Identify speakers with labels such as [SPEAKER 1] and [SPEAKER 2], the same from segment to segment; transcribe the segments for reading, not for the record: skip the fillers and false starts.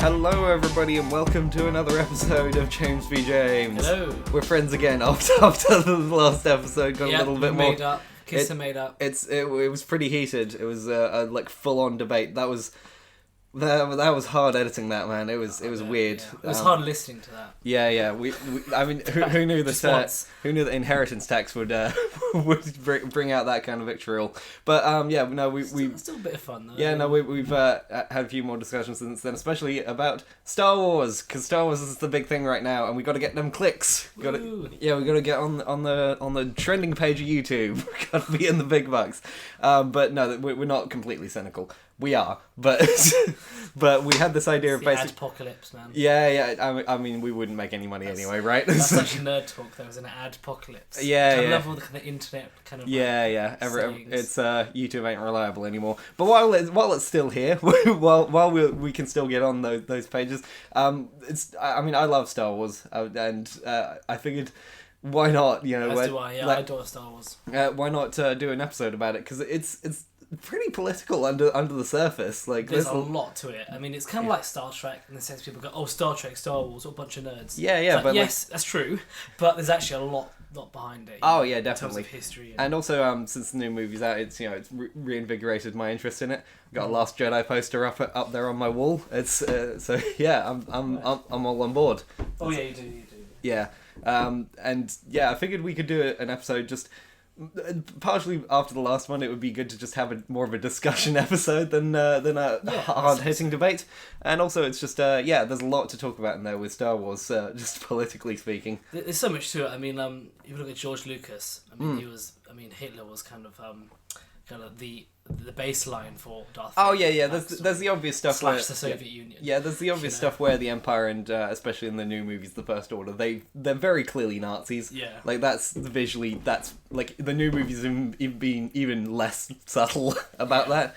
[SPEAKER 1] Hello everybody and welcome to another episode of James v. James.
[SPEAKER 2] Hello.
[SPEAKER 1] We're friends again after the last episode got a little bit more...
[SPEAKER 2] made up. Kiss are made up.
[SPEAKER 1] It was pretty heated. It was a like full-on debate. That was hard editing that, man. It was weird.
[SPEAKER 2] Yeah. It was hard listening to that.
[SPEAKER 1] Yeah. I mean, who knew that? Who knew that inheritance tax would bring out that kind of vitriol? But we
[SPEAKER 2] Still a bit of fun though.
[SPEAKER 1] Yeah, no, we've had a few more discussions since then, especially about Star Wars, because Star Wars is the big thing right now, and we got to get them clicks. We got to get on the trending page of YouTube. Got to be in the big bucks. But no, we're not completely cynical. We are, but we had this idea of basically
[SPEAKER 2] adpocalypse, man.
[SPEAKER 1] Yeah. I mean, we wouldn't make any money anyway, right?
[SPEAKER 2] That's such nerd talk. There was an adpocalypse.
[SPEAKER 1] Yeah.
[SPEAKER 2] I love all the kind of internet kind of.
[SPEAKER 1] It's YouTube ain't reliable anymore. But while it's still here, while we can still get on those pages, I love Star Wars, and I figured. Why not?
[SPEAKER 2] As do I. Yeah, I adore Star Wars.
[SPEAKER 1] Why not do an episode about it? Because it's pretty political under the surface. Like
[SPEAKER 2] there's a lot to it. I mean, it's kind of like Star Trek in the sense people go, "Oh, Star Trek, Star Wars, what a bunch of nerds."
[SPEAKER 1] Yeah,
[SPEAKER 2] but yes, that's true. But there's actually a lot behind it.
[SPEAKER 1] Oh yeah, definitely.
[SPEAKER 2] In terms of history
[SPEAKER 1] and also, since the new movie's out, it's reinvigorated my interest in it. I've got a Last Jedi poster up there on my wall. It's so yeah, I'm all on board.
[SPEAKER 2] Oh yeah, you do.
[SPEAKER 1] Yeah, I figured we could do an episode just. Partially after the last one, it would be good to just have more of a discussion episode than a hard-hitting debate. And also, it's just there's a lot to talk about in there with Star Wars, just politically speaking.
[SPEAKER 2] There's so much to it. I mean, if you look at George Lucas, Hitler was kind of the baseline for Darth Vader.
[SPEAKER 1] Oh yeah. There's the obvious stuff
[SPEAKER 2] / the Soviet Union.
[SPEAKER 1] Yeah, there's the obvious stuff where the Empire and especially in the new movies, the First Order, they're very clearly Nazis.
[SPEAKER 2] Yeah.
[SPEAKER 1] Like that's like the new movies have been even less subtle about that.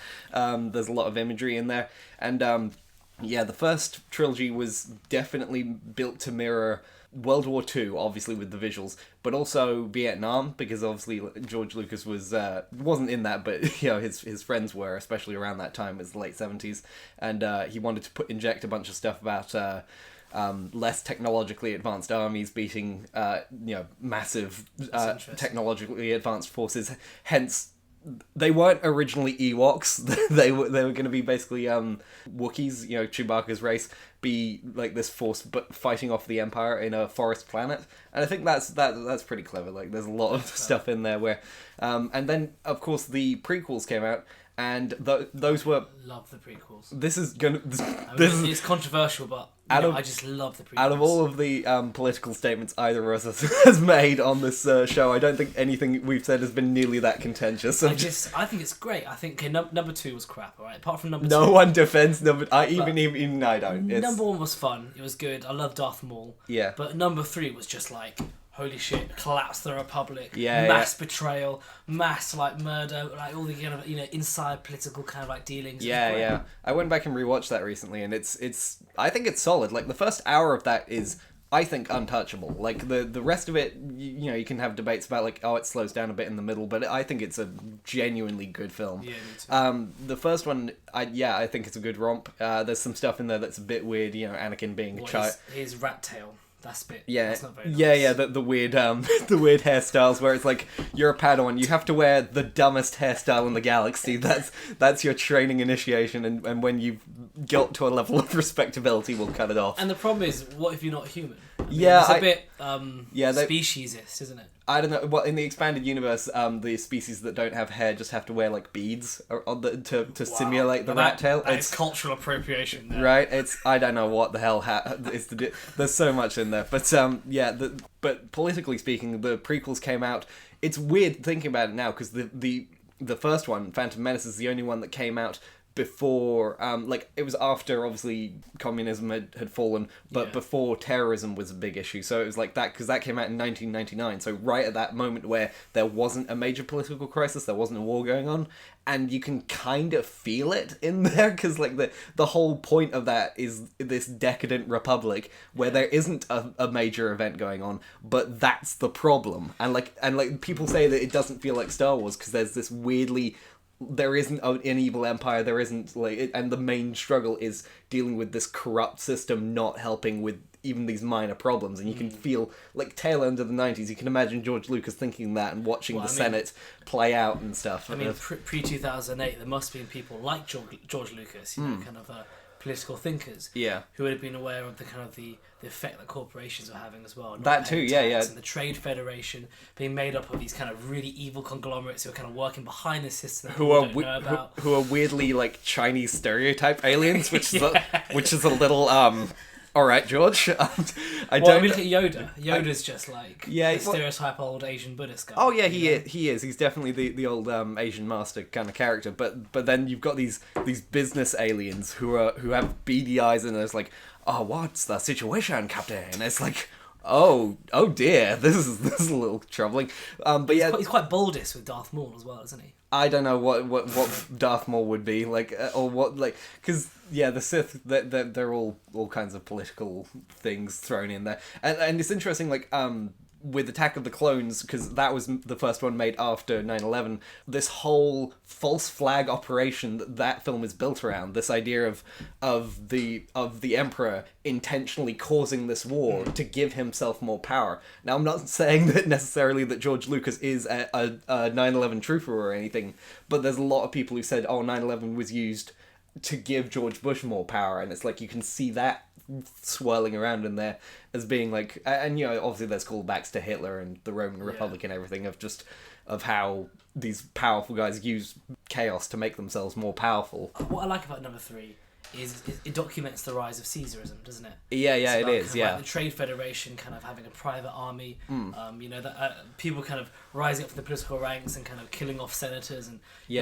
[SPEAKER 1] There's a lot of imagery in there, and the first trilogy was definitely built to mirror World War II, obviously with the visuals, but also Vietnam, because obviously George Lucas wasn't in that, but his friends were, especially around that time. It was the late 70s, and he wanted to inject a bunch of stuff about less technologically advanced armies beating massive technologically advanced forces. Hence, they weren't originally Ewoks. they were going to be basically Wookiees, Chewbacca's race, be like this force but fighting off the Empire in a forest planet. And I think that's pretty clever. Like there's a lot of stuff in there where and then of course the prequels came out, and those were...
[SPEAKER 2] Love the prequels.
[SPEAKER 1] It's
[SPEAKER 2] controversial, but I just love the prequels.
[SPEAKER 1] Out of all of the political statements either of us has made on this show, I don't think anything we've said has been nearly that contentious.
[SPEAKER 2] I think it's great. I think number 2 was crap, alright? Apart from number 2...
[SPEAKER 1] No one defends number... Even I don't.
[SPEAKER 2] Number 1 was fun. It was good. I love Darth Maul.
[SPEAKER 1] Yeah.
[SPEAKER 2] But number 3 was just like... Holy shit, collapse the Republic,
[SPEAKER 1] mass
[SPEAKER 2] betrayal, mass murder, all the kind of inside political kind of dealings.
[SPEAKER 1] Yeah. I went back and rewatched that recently, and it's I think it's solid. Like the first hour of that is, I think, untouchable. Like the rest of it, you can have debates about it slows down a bit in the middle, but I think it's a genuinely good film.
[SPEAKER 2] Yeah, me too.
[SPEAKER 1] The first one, I think it's a good romp. There's some stuff in there that's a bit weird. Anakin being a child.
[SPEAKER 2] His rat tail. That's a bit...
[SPEAKER 1] Yeah,
[SPEAKER 2] that's not very nice.
[SPEAKER 1] The weird the weird hairstyles where it's like, you're a Padawan, you have to wear the dumbest hairstyle in the galaxy. That's your training initiation, and when you've got to a level of respectability, we'll cut it off.
[SPEAKER 2] And the problem is, what if you're not human?
[SPEAKER 1] It's
[SPEAKER 2] a bit speciesist, isn't it?
[SPEAKER 1] I don't know. Well, in the expanded universe, the species that don't have hair just have to wear beads to simulate the rat tail.
[SPEAKER 2] It's cultural appropriation, there.
[SPEAKER 1] Right? I don't know what the hell is to do. There's so much in there, but but politically speaking, the prequels came out. It's weird thinking about it now because the first one, Phantom Menace, is the only one that came out before, it was after, obviously, communism had fallen, but before terrorism was a big issue. So it was like that, because that came out in 1999. So right at that moment where there wasn't a major political crisis, there wasn't a war going on, and you can kind of feel it in there, because the whole point of that is this decadent republic where there isn't a major event going on, but that's the problem. And people say that it doesn't feel like Star Wars because there's this weirdly there isn't an evil empire, there isn't like, and the main struggle is dealing with this corrupt system not helping with even these minor problems, and you can feel like tail end of the 90s, you can imagine George Lucas thinking that and watching the Senate play out and stuff.
[SPEAKER 2] I mean, pre 2008, there must have been people like George Lucas, you know, kind of political thinkers, who would have been aware of the kind of the effect that corporations were having as well.
[SPEAKER 1] That too, yeah.
[SPEAKER 2] And the Trade Federation being made up of these kind of really evil conglomerates who are kind of working behind the system that people don't know about.
[SPEAKER 1] Who are weirdly like Chinese stereotype aliens, which is a little all right, George. I
[SPEAKER 2] mean, look at Yoda. Yoda's just like the stereotype old Asian Buddhist guy.
[SPEAKER 1] Oh yeah, he is. He's definitely the old Asian master kind of character. But then you've got these business aliens who have beady eyes and it's like, oh, what's the situation, Captain? And it's like, oh dear, this is a little troubling. But
[SPEAKER 2] he's quite Baldus with Darth Maul as well, isn't he?
[SPEAKER 1] I don't know what Darth Maul would be like, or what, like, because the Sith, they're all kinds of political things thrown in there, and it's interesting, like with Attack of the Clones, because that was the first one made after 9/11. This whole false flag operation that film is built around, this idea of the Emperor intentionally causing this war to give himself more power. Now, I'm not saying that necessarily that George Lucas is a 9/11 truther or anything, but there's a lot of people who said, 9/11 was used to give George Bush more power, and it's like you can see that swirling around in there as being like, and obviously there's callbacks to Hitler and the Roman Republic and everything of how these powerful guys use chaos to make themselves more powerful.
[SPEAKER 2] What I like about number 3 is it documents the rise of Caesarism, doesn't it?
[SPEAKER 1] Yeah, it is.
[SPEAKER 2] Like the Trade Federation kind of having a private army, people kind of rising up from the political ranks and kind of killing off senators and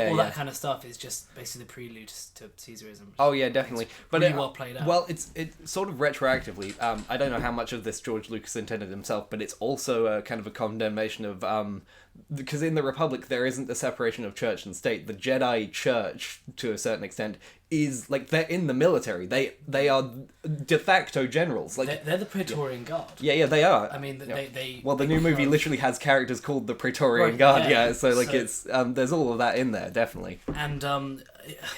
[SPEAKER 2] all that kind of stuff is just basically the prelude to Caesarism.
[SPEAKER 1] Oh yeah, definitely. But
[SPEAKER 2] really well played out.
[SPEAKER 1] Well, it's sort of retroactively. I don't know how much of this George Lucas intended himself, but it's also a kind of a condemnation of because in the Republic there isn't the separation of church and state. The Jedi Church, to a certain extent, is like they're in the military. They are de facto generals. Like
[SPEAKER 2] they're the Praetorian Guard.
[SPEAKER 1] Yeah, they are.
[SPEAKER 2] I mean, they.
[SPEAKER 1] Well, the new movie literally has characters called the Praetorian Guard. Yeah, so like it's there's all of that in there, definitely.
[SPEAKER 2] And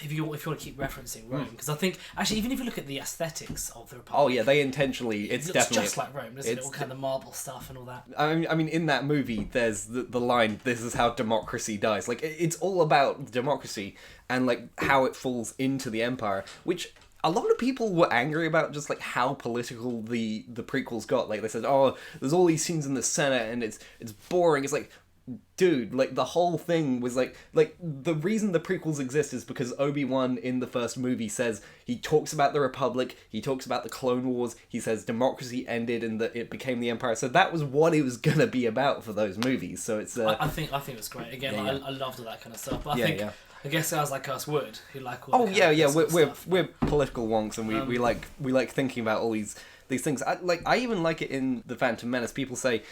[SPEAKER 2] if you want to keep referencing Rome, because I think actually even if you look at the aesthetics of the Republic,
[SPEAKER 1] they intentionally it looks definitely
[SPEAKER 2] just like Rome, doesn't it? All kind of marble stuff and all that.
[SPEAKER 1] I mean, in that movie, there's the line, "This is how democracy dies." Like it's all about democracy and like how it falls into the Empire, which a lot of people were angry about, just like how political the prequels got. Like they said, there's all these scenes in the Senate and it's boring. It's like, dude, like the whole thing was like the reason the prequels exist is because Obi-Wan in the first movie says, he talks about the Republic, he talks about the Clone Wars, he says democracy ended and that it became the Empire. So that was what it was gonna be about for those movies. So it's
[SPEAKER 2] I think it was great. Again, I loved all that kind of stuff. But I guess guys like us would, who like all
[SPEAKER 1] we're political wonks and we like thinking about all these things. I even like it in The Phantom Menace. People say,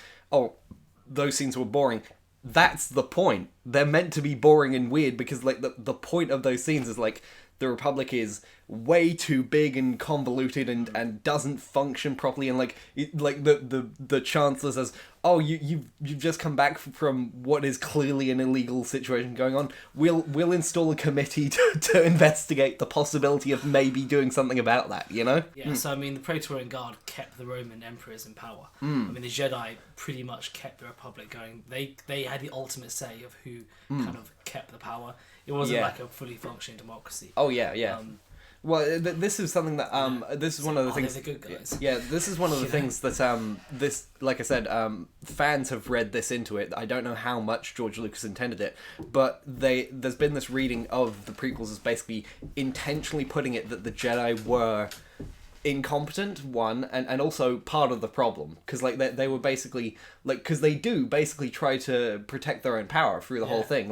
[SPEAKER 1] those scenes were boring. That's the point. They're meant to be boring and weird because like the point of those scenes is like the Republic is way too big and convoluted and doesn't function properly, and like the Chancellor says, you've just come back from what is clearly an illegal situation going on. We'll install a committee to investigate the possibility of maybe doing something about that,
[SPEAKER 2] So I mean the Praetorian Guard kept the Roman emperors in power. I mean the Jedi pretty much kept the Republic going. They had the ultimate say of who kind of kept the power. It wasn't like a fully functioning democracy.
[SPEAKER 1] Well, this is something that this is one of the things.
[SPEAKER 2] They're the good guys.
[SPEAKER 1] Yeah, this is one of the things that this, like I said, fans have read this into it. I don't know how much George Lucas intended it, but there's been this reading of the prequels as basically intentionally putting it that the Jedi were incompetent, and also part of the problem, because like they were basically because they do basically try to protect their own power through the whole thing,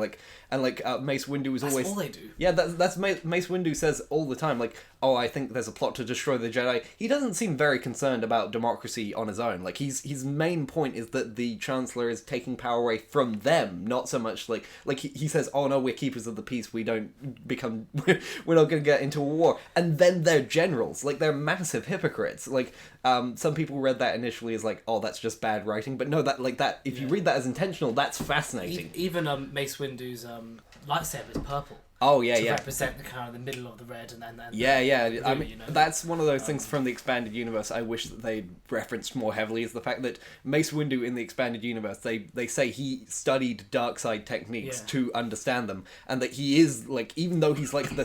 [SPEAKER 1] Mace Windu was always
[SPEAKER 2] all they do.
[SPEAKER 1] Yeah, that's Mace Windu says all the time, I think there's a plot to destroy the Jedi. He doesn't seem very concerned about democracy on his own. Like his main point is that the Chancellor is taking power away from them, not so much he says, "Oh no, we're keepers of the peace. We don't become we're not going to get into a war." And then they're generals. Like they're massive massive hypocrites. Like, some people read that initially as like, oh, that's just bad writing, but no, that if you read that as intentional, that's fascinating.
[SPEAKER 2] Even Mace Windu's lightsaber is purple.
[SPEAKER 1] Oh yeah,
[SPEAKER 2] to
[SPEAKER 1] yeah.
[SPEAKER 2] represent the kind of the middle of the red and
[SPEAKER 1] yeah.
[SPEAKER 2] The blue,
[SPEAKER 1] I mean, that's one of those things from the expanded universe I wish that they referenced more heavily, is the fact that Mace Windu in the expanded universe, they say he studied dark side techniques to understand them, and that he is like, even though he's like the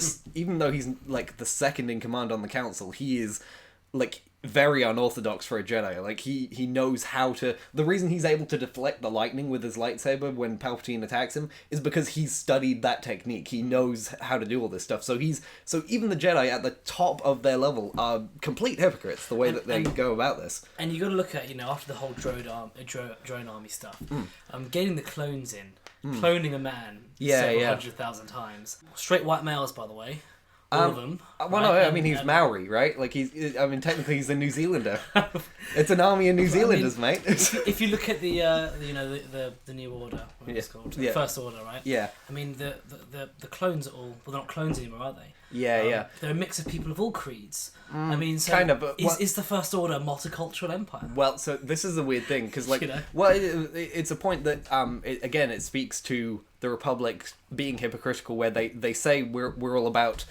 [SPEAKER 1] second in command on the council, he is like very unorthodox for a Jedi. Like, he knows how to... The reason he's able to deflect the lightning with his lightsaber when Palpatine attacks him is because he's studied that technique. He knows how to do all this stuff. So even the Jedi at the top of their level are complete hypocrites, the way that they go about this.
[SPEAKER 2] And you got to look at, after the whole drone army stuff, getting the clones in, cloning a man several 100,000 times. Straight white males, by the way. All of them.
[SPEAKER 1] Well, no, I mean, he's Maori, right? Like, technically he's a New Zealander. It's an army of New Zealanders, mate.
[SPEAKER 2] If you look at the New Order, what it's called, the First Order, right?
[SPEAKER 1] Yeah.
[SPEAKER 2] I mean, the clones are all... Well, they're not clones anymore, are they?
[SPEAKER 1] Yeah.
[SPEAKER 2] They're a mix of people of all creeds. I mean, so
[SPEAKER 1] kind of. But
[SPEAKER 2] is the First Order a multicultural empire?
[SPEAKER 1] Well, so this is a weird thing, because, like, it's a point that, it speaks to the Republic being hypocritical, where they say we're all about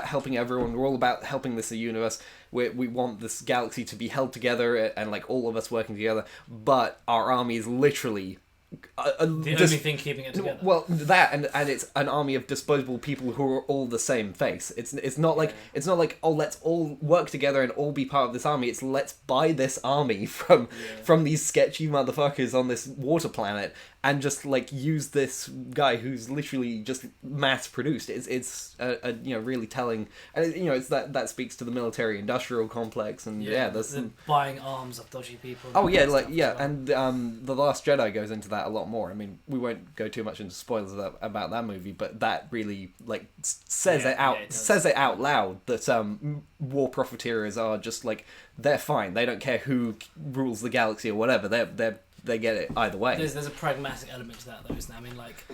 [SPEAKER 1] helping everyone. We're all about helping this universe. We want this galaxy to be held together and like all of us working together. But our army is literally
[SPEAKER 2] the only thing keeping it together.
[SPEAKER 1] Well, that and it's an army of disposable people who are all the same face. It's not like oh, let's all work together and all be part of this army. It's let's buy this army from these sketchy motherfuckers on this water planet and just like use this guy who's literally just mass produced. It's a really telling, and it's that speaks to the military industrial complex, and there's
[SPEAKER 2] buying arms of dodgy people.
[SPEAKER 1] Oh yeah, and The Last Jedi goes into that a lot more. I mean, we won't go too much into spoilers about that movie, but that really like says it out loud that war profiteers are just like, they're fine. They don't care who rules the galaxy or whatever. They get it either way.
[SPEAKER 2] There's a pragmatic element to that, though, isn't there? I mean, like,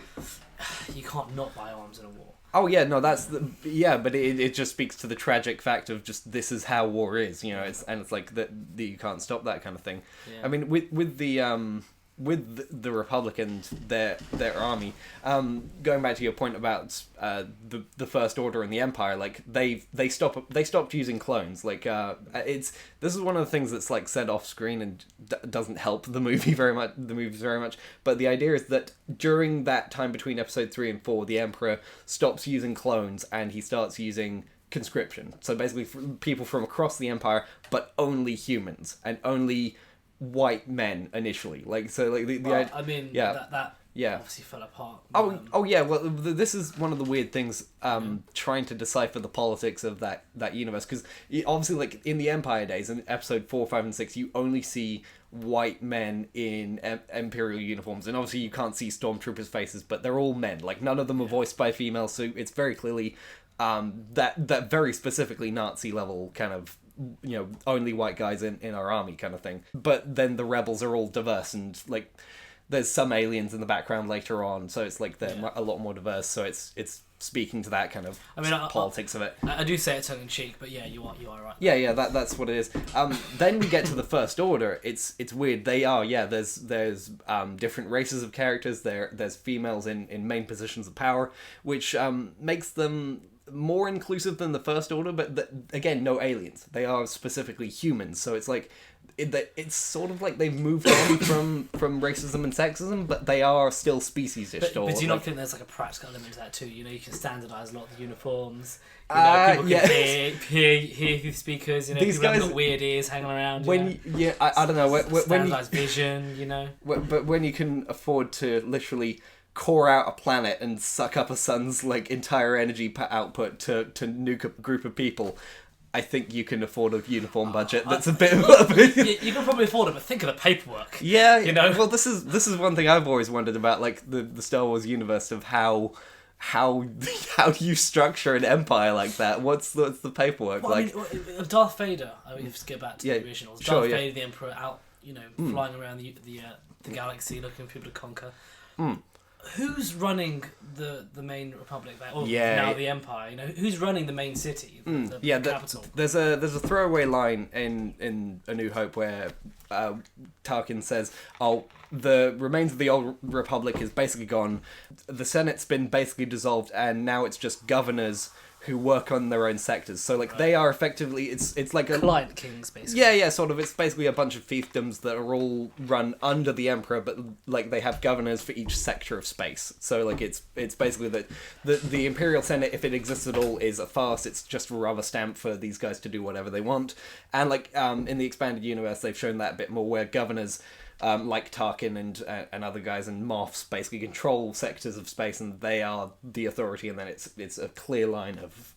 [SPEAKER 2] you can't not buy arms in a war.
[SPEAKER 1] Oh yeah, no, but it just speaks to the tragic fact of just this is how war is, it's like that you can't stop that kind of thing. Yeah. I mean, with the Republic and their army, going back to your point about the First Order and the Empire, like they stopped using clones. Like this is one of the things that's like said off screen and doesn't help the movies very much. But the idea is that during that time between Episode 3 and 4, the Emperor stops using clones and he starts using conscription. So basically, people from across the Empire, but only humans and only white men initially, like so, like that obviously fell apart. This is one of the weird things, trying to decipher the politics of that universe, because obviously, like in the Empire days, in Episode 4, 5, and 6, you only see white men in Imperial uniforms, and obviously you can't see stormtroopers' faces, but they're all men. Like none of them are voiced by females, so it's very clearly that very specifically Nazi level kind of, only white guys in our army kind of thing. But then the rebels are all diverse, and like there's some aliens in the background later on, so it's like they're a lot more diverse, so it's speaking to that kind of politics of it.
[SPEAKER 2] I do say it tongue in cheek, but yeah, you are right.
[SPEAKER 1] Yeah, that's what it is. Then we get to the First Order. It's weird. They are there's different races of characters. There's females in main positions of power, which makes them more inclusive than the First Order, but again, no aliens. They are specifically humans, so it's like it's sort of like they've moved on from racism and sexism, but they are still speciesish.
[SPEAKER 2] But do you not think there's like a practical element to that too? You can standardise a lot of the uniforms. People can hear the speakers.
[SPEAKER 1] These
[SPEAKER 2] people
[SPEAKER 1] guys
[SPEAKER 2] have got weird ears hanging around.
[SPEAKER 1] I don't know.
[SPEAKER 2] Standardised vision.
[SPEAKER 1] But when you can afford to literally core out a planet and suck up a sun's like entire energy output to nuke a group of people, I think you can afford a uniform budget that's a bit
[SPEAKER 2] you can probably afford it, but think of the paperwork.
[SPEAKER 1] Well, this is one thing I've always wondered about, like the Star Wars universe, of how you structure an empire like that. What's the paperwork like?
[SPEAKER 2] I mean, Darth Vader, let's get back to the originals. Darth Vader, the Emperor, out flying around the galaxy looking for people to conquer. Who's running the main republic there, or
[SPEAKER 1] Yeah.
[SPEAKER 2] now the Empire? You know, who's running the main city, the capital?
[SPEAKER 1] There's a throwaway line in A New Hope where Tarkin says, "Oh, the remains of the old republic is basically gone. The Senate's been basically dissolved, and now it's just governors who work on their own sectors. So like they are effectively it's like a
[SPEAKER 2] client kings basically.
[SPEAKER 1] yeah, sort of. It's basically a bunch of fiefdoms that are all run under the emperor, but like they have governors for each sector of space. So like it's basically that the Imperial Senate, if it exists at all, is a farce. It's just a rubber stamp for these guys to do whatever they want. And like in the expanded universe, they've shown that a bit more, where governors like Tarkin and other guys and Moffs basically control sectors of space, and they are the authority, and then it's a clear line of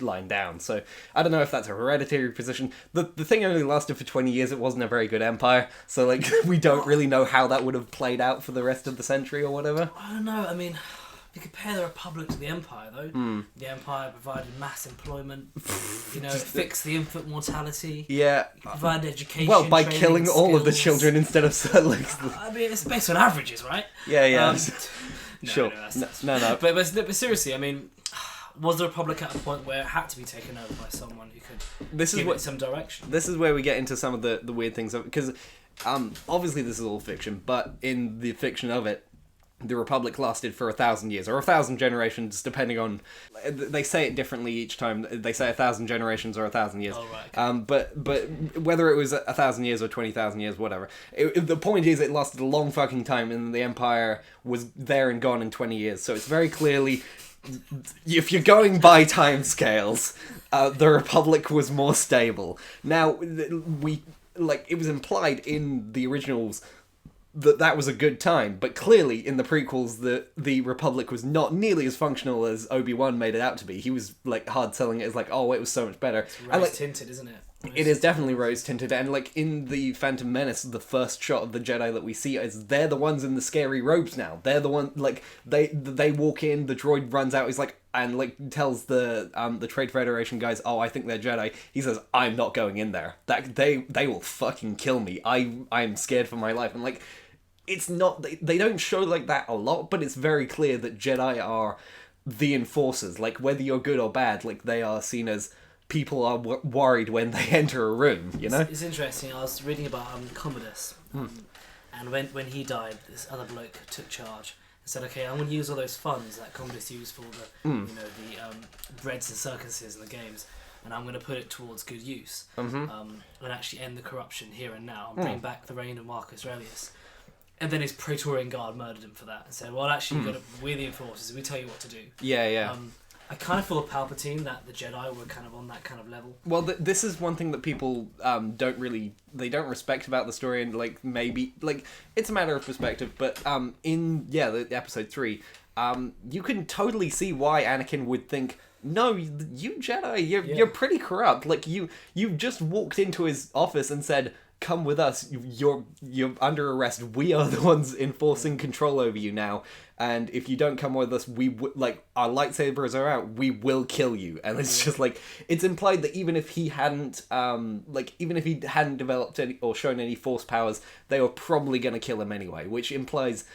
[SPEAKER 1] line down. So I don't know if that's a hereditary position. The thing only lasted for 20 years. It wasn't a very good empire, so like we don't really know how that would have played out for the rest of the century or whatever.
[SPEAKER 2] I don't know. I mean, if you compare the Republic to the Empire, though, the Empire provided mass employment. You know, it fixed the infant mortality.
[SPEAKER 1] Yeah,
[SPEAKER 2] provided education.
[SPEAKER 1] well, by
[SPEAKER 2] training,
[SPEAKER 1] killing all of the
[SPEAKER 2] skills.
[SPEAKER 1] children instead of like.
[SPEAKER 2] I mean, it's based on averages, right?
[SPEAKER 1] Yeah.
[SPEAKER 2] No,
[SPEAKER 1] Sure.
[SPEAKER 2] No. But seriously, I mean, was the Republic at a point where it had to be taken over by someone who could give it some direction?
[SPEAKER 1] This is where we get into some of the weird things, because obviously this is all fiction, but in the fiction of it, the Republic lasted for 1,000 years, or 1,000 generations, depending on... They say it differently each time. They say 1,000 generations or 1,000 years.
[SPEAKER 2] Oh, right. Okay.
[SPEAKER 1] But whether it was 1,000 years or 20,000 years, whatever. The point is, it lasted a long fucking time, and the Empire was there and gone in 20 years. So it's very clearly... If you're going by time scales, the Republic was more stable. Now, it was implied in the originals that was a good time, but clearly in the prequels the Republic was not nearly as functional as Obi-Wan made it out to be. He was like hard selling it as like, oh, it was so much better.
[SPEAKER 2] It's rose tinted, isn't it?
[SPEAKER 1] It is definitely rose tinted, and like in the Phantom Menace, the first shot of the Jedi that we see is they're the ones in the scary robes now. They're the one, like they walk in, the droid runs out, he's like, and like tells the Trade Federation guys, oh, I think they're Jedi. He says, I'm not going in there. That they will fucking kill me. I'm scared for my life. And like, it's not, they don't show like that a lot, but it's very clear that Jedi are the enforcers. Like whether you're good or bad, like they are seen as people are worried when they enter a room, you know? It's
[SPEAKER 2] interesting. I was reading about Commodus, and when he died, this other bloke took charge and said, okay, I'm going to use all those funds that Commodus used for the breads and circuses and the games, and I'm going to put it towards good use, and actually end the corruption here and now, and bring back the reign of Marcus Aurelius. And then his Praetorian Guard murdered him for that, and said, well, actually, we're the enforcers, we tell you what to do.
[SPEAKER 1] Yeah.
[SPEAKER 2] I kind of feel a Palpatine that the Jedi were kind of on that kind of level.
[SPEAKER 1] Well, this is one thing that people don't respect about the story, and like maybe like it's a matter of perspective. But in the episode 3, you can totally see why Anakin would think, no, you Jedi, you're pretty corrupt. Like you just walked into his office and said, come with us, you're under arrest, we are the ones enforcing control over you now, and if you don't come with us, our lightsabers are out, we will kill you. And it's just like, it's implied that even if he hadn't developed any or shown any force powers, they were probably going to kill him anyway, which implies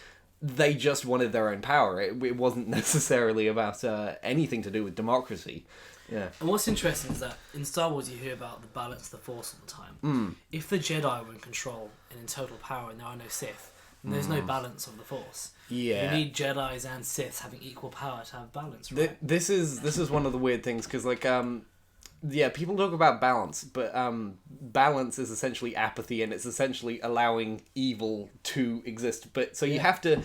[SPEAKER 1] they just wanted their own power. It wasn't necessarily about anything to do with democracy. Yeah.
[SPEAKER 2] And what's interesting is that in Star Wars you hear about the balance of the Force all the time. If the Jedi were in control and in total power and there are no Sith, then there's no balance of the Force.
[SPEAKER 1] Yeah.
[SPEAKER 2] You need Jedis and Siths having equal power to have balance, right?
[SPEAKER 1] This is one of the weird things, because like people talk about balance, but balance is essentially apathy, and it's essentially allowing evil to exist. But so you have to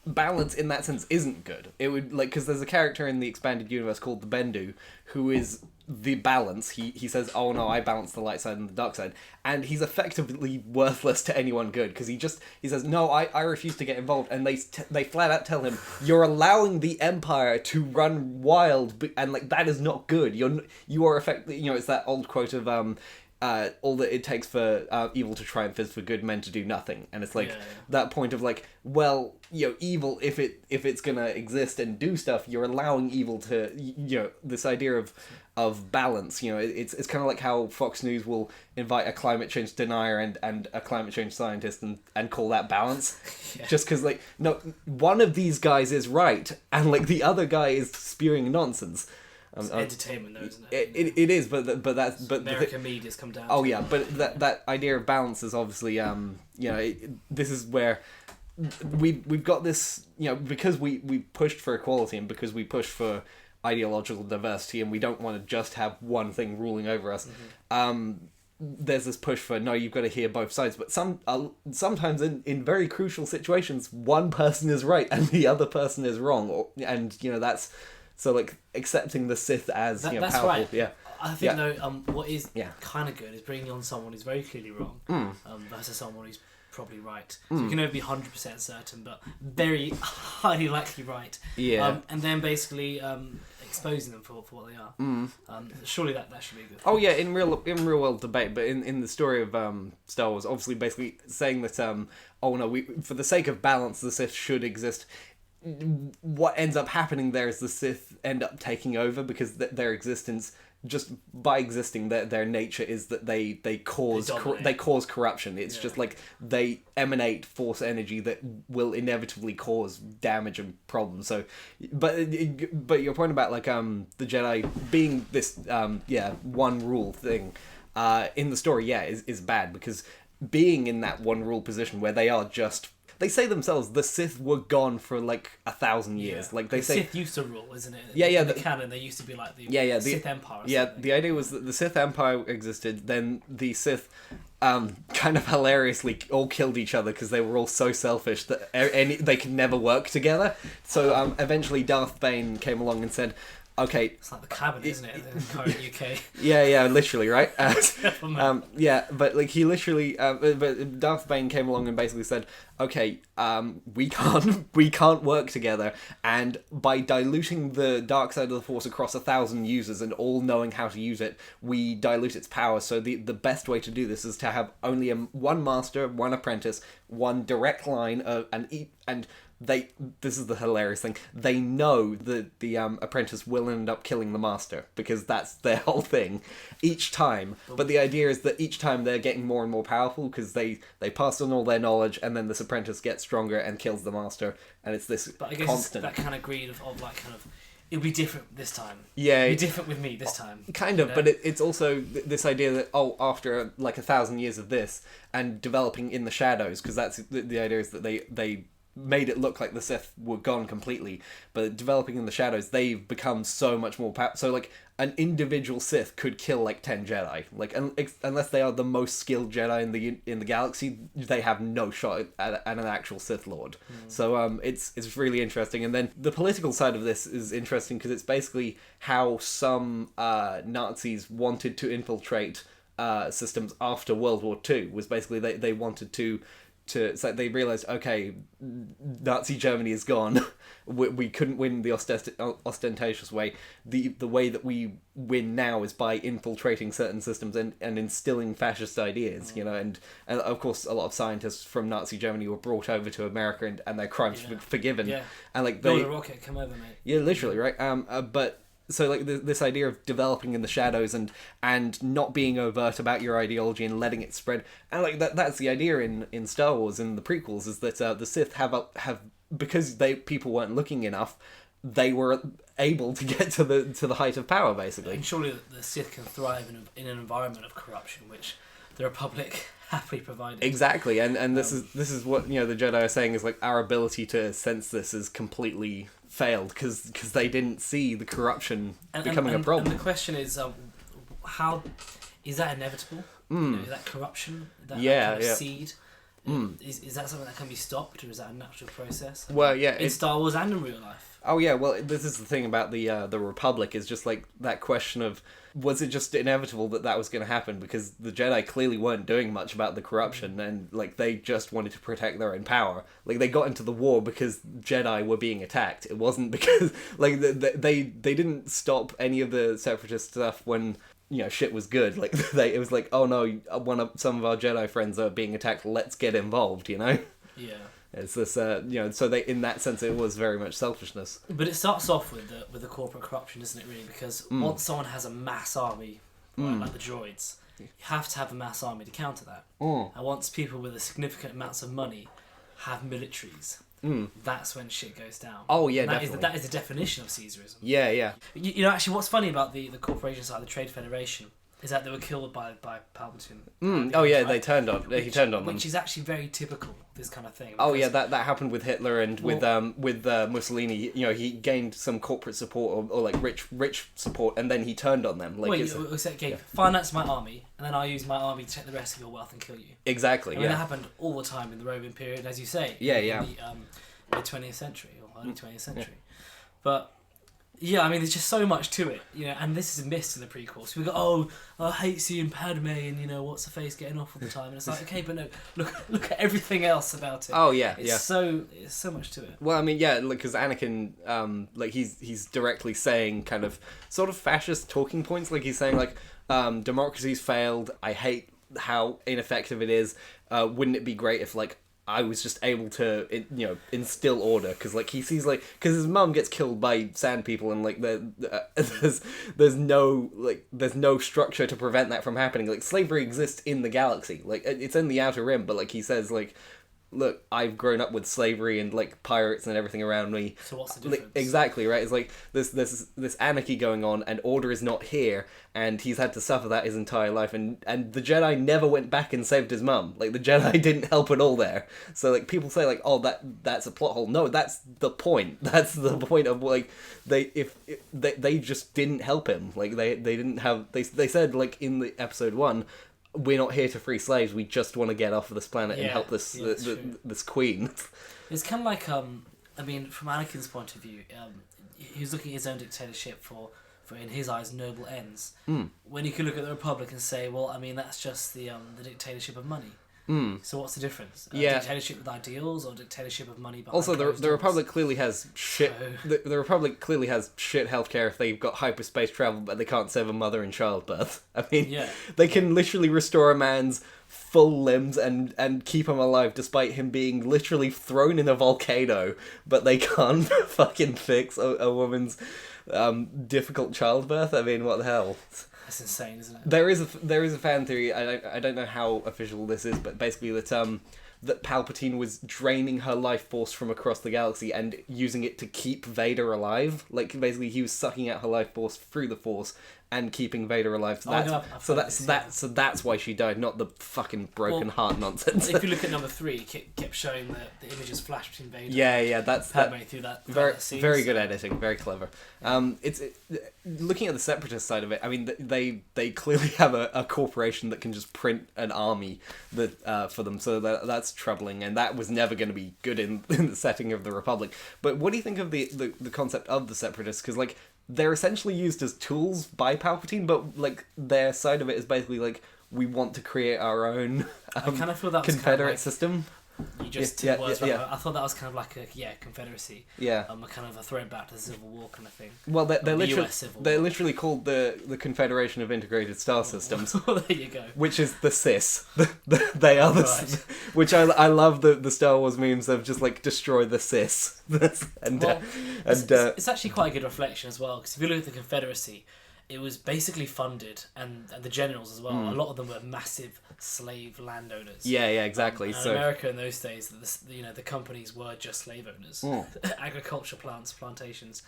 [SPEAKER 1] balance in that sense isn't good. It would because there's a character in the expanded universe called the Bendu who is the balance. He says, oh no, I balance the light side and the dark side, and he's effectively worthless to anyone good, because he says, no, I refuse to get involved, and they flat out tell him, you're allowing the Empire to run wild, and like that is not good. You are effectively, it's that old quote of all that it takes for evil to triumph is for good men to do nothing, and it's like that point of like, well, evil, if it's gonna exist and do stuff, you're allowing evil to, this idea of balance. It's kind of like how Fox News will invite a climate change denier and a climate change scientist and call that balance, just because like, no, one of these guys is right and like the other guy is spewing nonsense.
[SPEAKER 2] It's entertainment, though, isn't
[SPEAKER 1] it? It is, but
[SPEAKER 2] American media's come down.
[SPEAKER 1] Oh yeah, but that idea of balance is obviously this is where we've got this, because we pushed for equality and because we pushed for ideological diversity and we don't want to just have one thing ruling over us. There's this push for, no, you've got to hear both sides, but sometimes in very crucial situations, one person is right and the other person is wrong, and that's. So, like, accepting the Sith as,
[SPEAKER 2] that's
[SPEAKER 1] powerful.
[SPEAKER 2] Right.
[SPEAKER 1] Yeah.
[SPEAKER 2] I think, though, what is kind of good is bringing on someone who's very clearly wrong versus someone who's probably right. So you can never be 100% certain, but very highly likely right.
[SPEAKER 1] Yeah.
[SPEAKER 2] And then basically exposing them for what they are. Surely that should be a good thing.
[SPEAKER 1] Oh, yeah, in real world debate, but in the story of Star Wars, obviously basically saying that, for the sake of balance, the Sith should exist. What ends up happening there is the Sith end up taking over because their existence, just by existing, their nature is that they cause corruption. It's just like they emanate force energy that will inevitably cause damage and problems. So, but your point about like the Jedi being this one rule thing in the story is bad, because being in that one rule position where they are just. They say themselves, the Sith were gone for like 1,000 years. Like they say,
[SPEAKER 2] Sith used to rule, isn't it?
[SPEAKER 1] In
[SPEAKER 2] the canon, they used to be like the Sith Empire.
[SPEAKER 1] The idea was that the Sith Empire existed. Then the Sith, kind of hilariously, all killed each other because they were all so selfish that they could never work together. So eventually, Darth Bane came along and said, okay.
[SPEAKER 2] It's like the cabinet, isn't it? In the current UK.
[SPEAKER 1] Yeah, literally, right? But like he literally, but Darth Bane came along and basically said, okay, we can't work together, and by diluting the dark side of the Force across 1,000 users and all knowing how to use it, we dilute its power. So the best way to do this is to have only one master, one apprentice, one direct line and this is the hilarious thing, they know that the apprentice will end up killing the master because that's their whole thing each time, but the idea is that each time they're getting more and more powerful because they pass on all their knowledge, and then this apprentice gets stronger and kills the master, and it's this
[SPEAKER 2] but I guess
[SPEAKER 1] constant
[SPEAKER 2] that kind of greed of like kind of, it'll be different this time.
[SPEAKER 1] Yeah,
[SPEAKER 2] it'll be different with me this time.
[SPEAKER 1] Kind of, but it's also this idea that after like 1,000 years of this and developing in the shadows, because that's the idea is that they made it look like the Sith were gone completely, but developing in the shadows, they've become so much more powerful. So like an individual Sith could kill like 10 Jedi, like unless they are the most skilled Jedi in the galaxy, they have no shot at an actual Sith Lord. So it's really interesting. And then the political side of this is interesting because it's basically how some Nazis wanted to infiltrate systems after World War II. Was basically they wanted to it's like they realized, okay, Nazi Germany is gone. We couldn't win the ostentatious way. The way that we win now is by infiltrating certain systems and instilling fascist ideas, and of course a lot of scientists from Nazi Germany were brought over to America and their crimes were forgiven. Yeah. And like
[SPEAKER 2] build a rocket, come over, mate.
[SPEAKER 1] Yeah, literally, right? But so like this idea of developing in the shadows and not being overt about your ideology and letting it spread, and like that's the idea in Star Wars and the prequels, is that the Sith have because people weren't looking enough, they were able to get to the height of power, basically.
[SPEAKER 2] And surely the Sith can thrive in an environment of corruption, which the Republic happily provided.
[SPEAKER 1] Exactly, and this is what the Jedi are saying is like our ability to sense this is completely failed because they didn't see the corruption becoming a problem.
[SPEAKER 2] And the question is, how is that inevitable? Is that corruption? That kind of seed? Is that something that can be stopped, or is that a natural process?
[SPEAKER 1] Well, yeah,
[SPEAKER 2] in Star Wars and in real life.
[SPEAKER 1] Oh yeah, well, this is the thing about the Republic, is just like that question of, was it just inevitable that was going to happen? Because the Jedi clearly weren't doing much about the corruption, and like they just wanted to protect their own power. Like they got into the war because Jedi were being attacked. It wasn't because like they didn't stop any of the separatist stuff when shit was good. Like it was like, oh no, some of our Jedi friends are being attacked. Let's get involved.
[SPEAKER 2] Yeah.
[SPEAKER 1] It's this, so they, in that sense, it was very much selfishness.
[SPEAKER 2] But it starts off with the corporate corruption, doesn't it? Really, because once someone has a mass army, like the droids, you have to have a mass army to counter that. And once people with a significant amounts of money have militaries, that's when shit goes down.
[SPEAKER 1] Oh yeah,
[SPEAKER 2] and
[SPEAKER 1] definitely.
[SPEAKER 2] That is the definition of Caesarism.
[SPEAKER 1] Yeah, yeah.
[SPEAKER 2] You know, actually, what's funny about the corporation side, the Trade Federation, is that they were killed by Palpatine.
[SPEAKER 1] Oh yeah, they turned on. He turned on them,
[SPEAKER 2] which is actually very typical. This kind of thing.
[SPEAKER 1] Oh yeah, that happened with Hitler and with Mussolini. He gained some corporate support or like rich support, and then he turned on them. Like,
[SPEAKER 2] finance my army, and then I use my army to take the rest of your wealth and kill you.
[SPEAKER 1] Exactly.
[SPEAKER 2] I mean, that happened all the time in the Roman period, as you say.
[SPEAKER 1] Yeah,
[SPEAKER 2] in the 20th century or early 20th century, but. Yeah, I mean, there's just so much to it, and this is missed in the prequels. We go, I hate seeing Padme and, what's her face getting off all the time. And it's like, okay, but no, look at everything else about it.
[SPEAKER 1] Oh, yeah,
[SPEAKER 2] it's so much to it.
[SPEAKER 1] Well, I mean, yeah, because Anakin, he's directly saying kind of sort of fascist talking points. Like, he's saying, like, democracy's failed. I hate how ineffective it is. Wouldn't it be great if, like, I was just able to, instill order, because like he sees because his mum gets killed by sand people, and like there's no structure to prevent that from happening. Like slavery exists in the galaxy, like it's in the Outer Rim, but like he says like. Look, I've grown up with slavery and like pirates and everything around me.
[SPEAKER 2] So what's the difference?
[SPEAKER 1] Exactly, right? It's like this anarchy going on, and order is not here, and he's had to suffer that his entire life. And the Jedi never went back and saved his mum. Like the Jedi didn't help at all there. So like people say like, oh, that's a plot hole. No, that's the point. That's the point of like they just didn't help him. Like they didn't have they said like in the episode 1. We're not here to free slaves. We just want to get off of this planet and help this queen. It's
[SPEAKER 2] kind of like I mean, from Anakin's point of view, he was looking at his own dictatorship for in his eyes noble ends. When you could look at the Republic and say, well, I mean, that's just the dictatorship of money. So what's the difference? Dictatorship with ideals or dictatorship of money behind
[SPEAKER 1] Also, the Republic clearly has shit. The Republic clearly has shit healthcare if they've got hyperspace travel, but they can't save a mother in childbirth. I mean, they can literally restore a man's full limbs and keep him alive despite him being literally thrown in a volcano, but they can't fucking fix a woman's difficult childbirth. I mean, what the hell?
[SPEAKER 2] That's insane, isn't it?
[SPEAKER 1] There is a fan theory. I don't know how official this is, but basically that Palpatine was draining her life force from across the galaxy and using it to keep Vader alive. Like basically, he was sucking out her life force through the Force and keeping Vader alive. So that's why she died, not the fucking broken heart nonsense.
[SPEAKER 2] If you look at number 3, it kept showing the images flash between Vader.
[SPEAKER 1] Yeah, that's
[SPEAKER 2] through that
[SPEAKER 1] very good editing, very clever. It's looking at the Separatist side of it. I mean, they clearly have a corporation that can just print an army for them, so that's troubling, and that was never going to be good in the setting of the Republic. But what do you think of the concept of the Separatists? Because like. They're essentially used as tools by Palpatine, but like their side of it is basically like we want to create our own
[SPEAKER 2] I kind of feel that
[SPEAKER 1] Confederate system.
[SPEAKER 2] You just I thought that was kind of like a confederacy.
[SPEAKER 1] Yeah.
[SPEAKER 2] A kind of a throwback to the Civil War kind of thing.
[SPEAKER 1] Well, they're literally called the Confederation of Integrated Star Systems.
[SPEAKER 2] Well, there you go.
[SPEAKER 1] Which is the CIS. They are the which I love the Star Wars memes of just like destroy the CIS.
[SPEAKER 2] It's actually quite a good reflection as well, because if you look at the Confederacy, it was basically funded, and the generals as well. A lot of them were massive slave landowners.
[SPEAKER 1] Yeah, exactly.
[SPEAKER 2] So America in those days, the companies were just slave owners, agriculture plantations.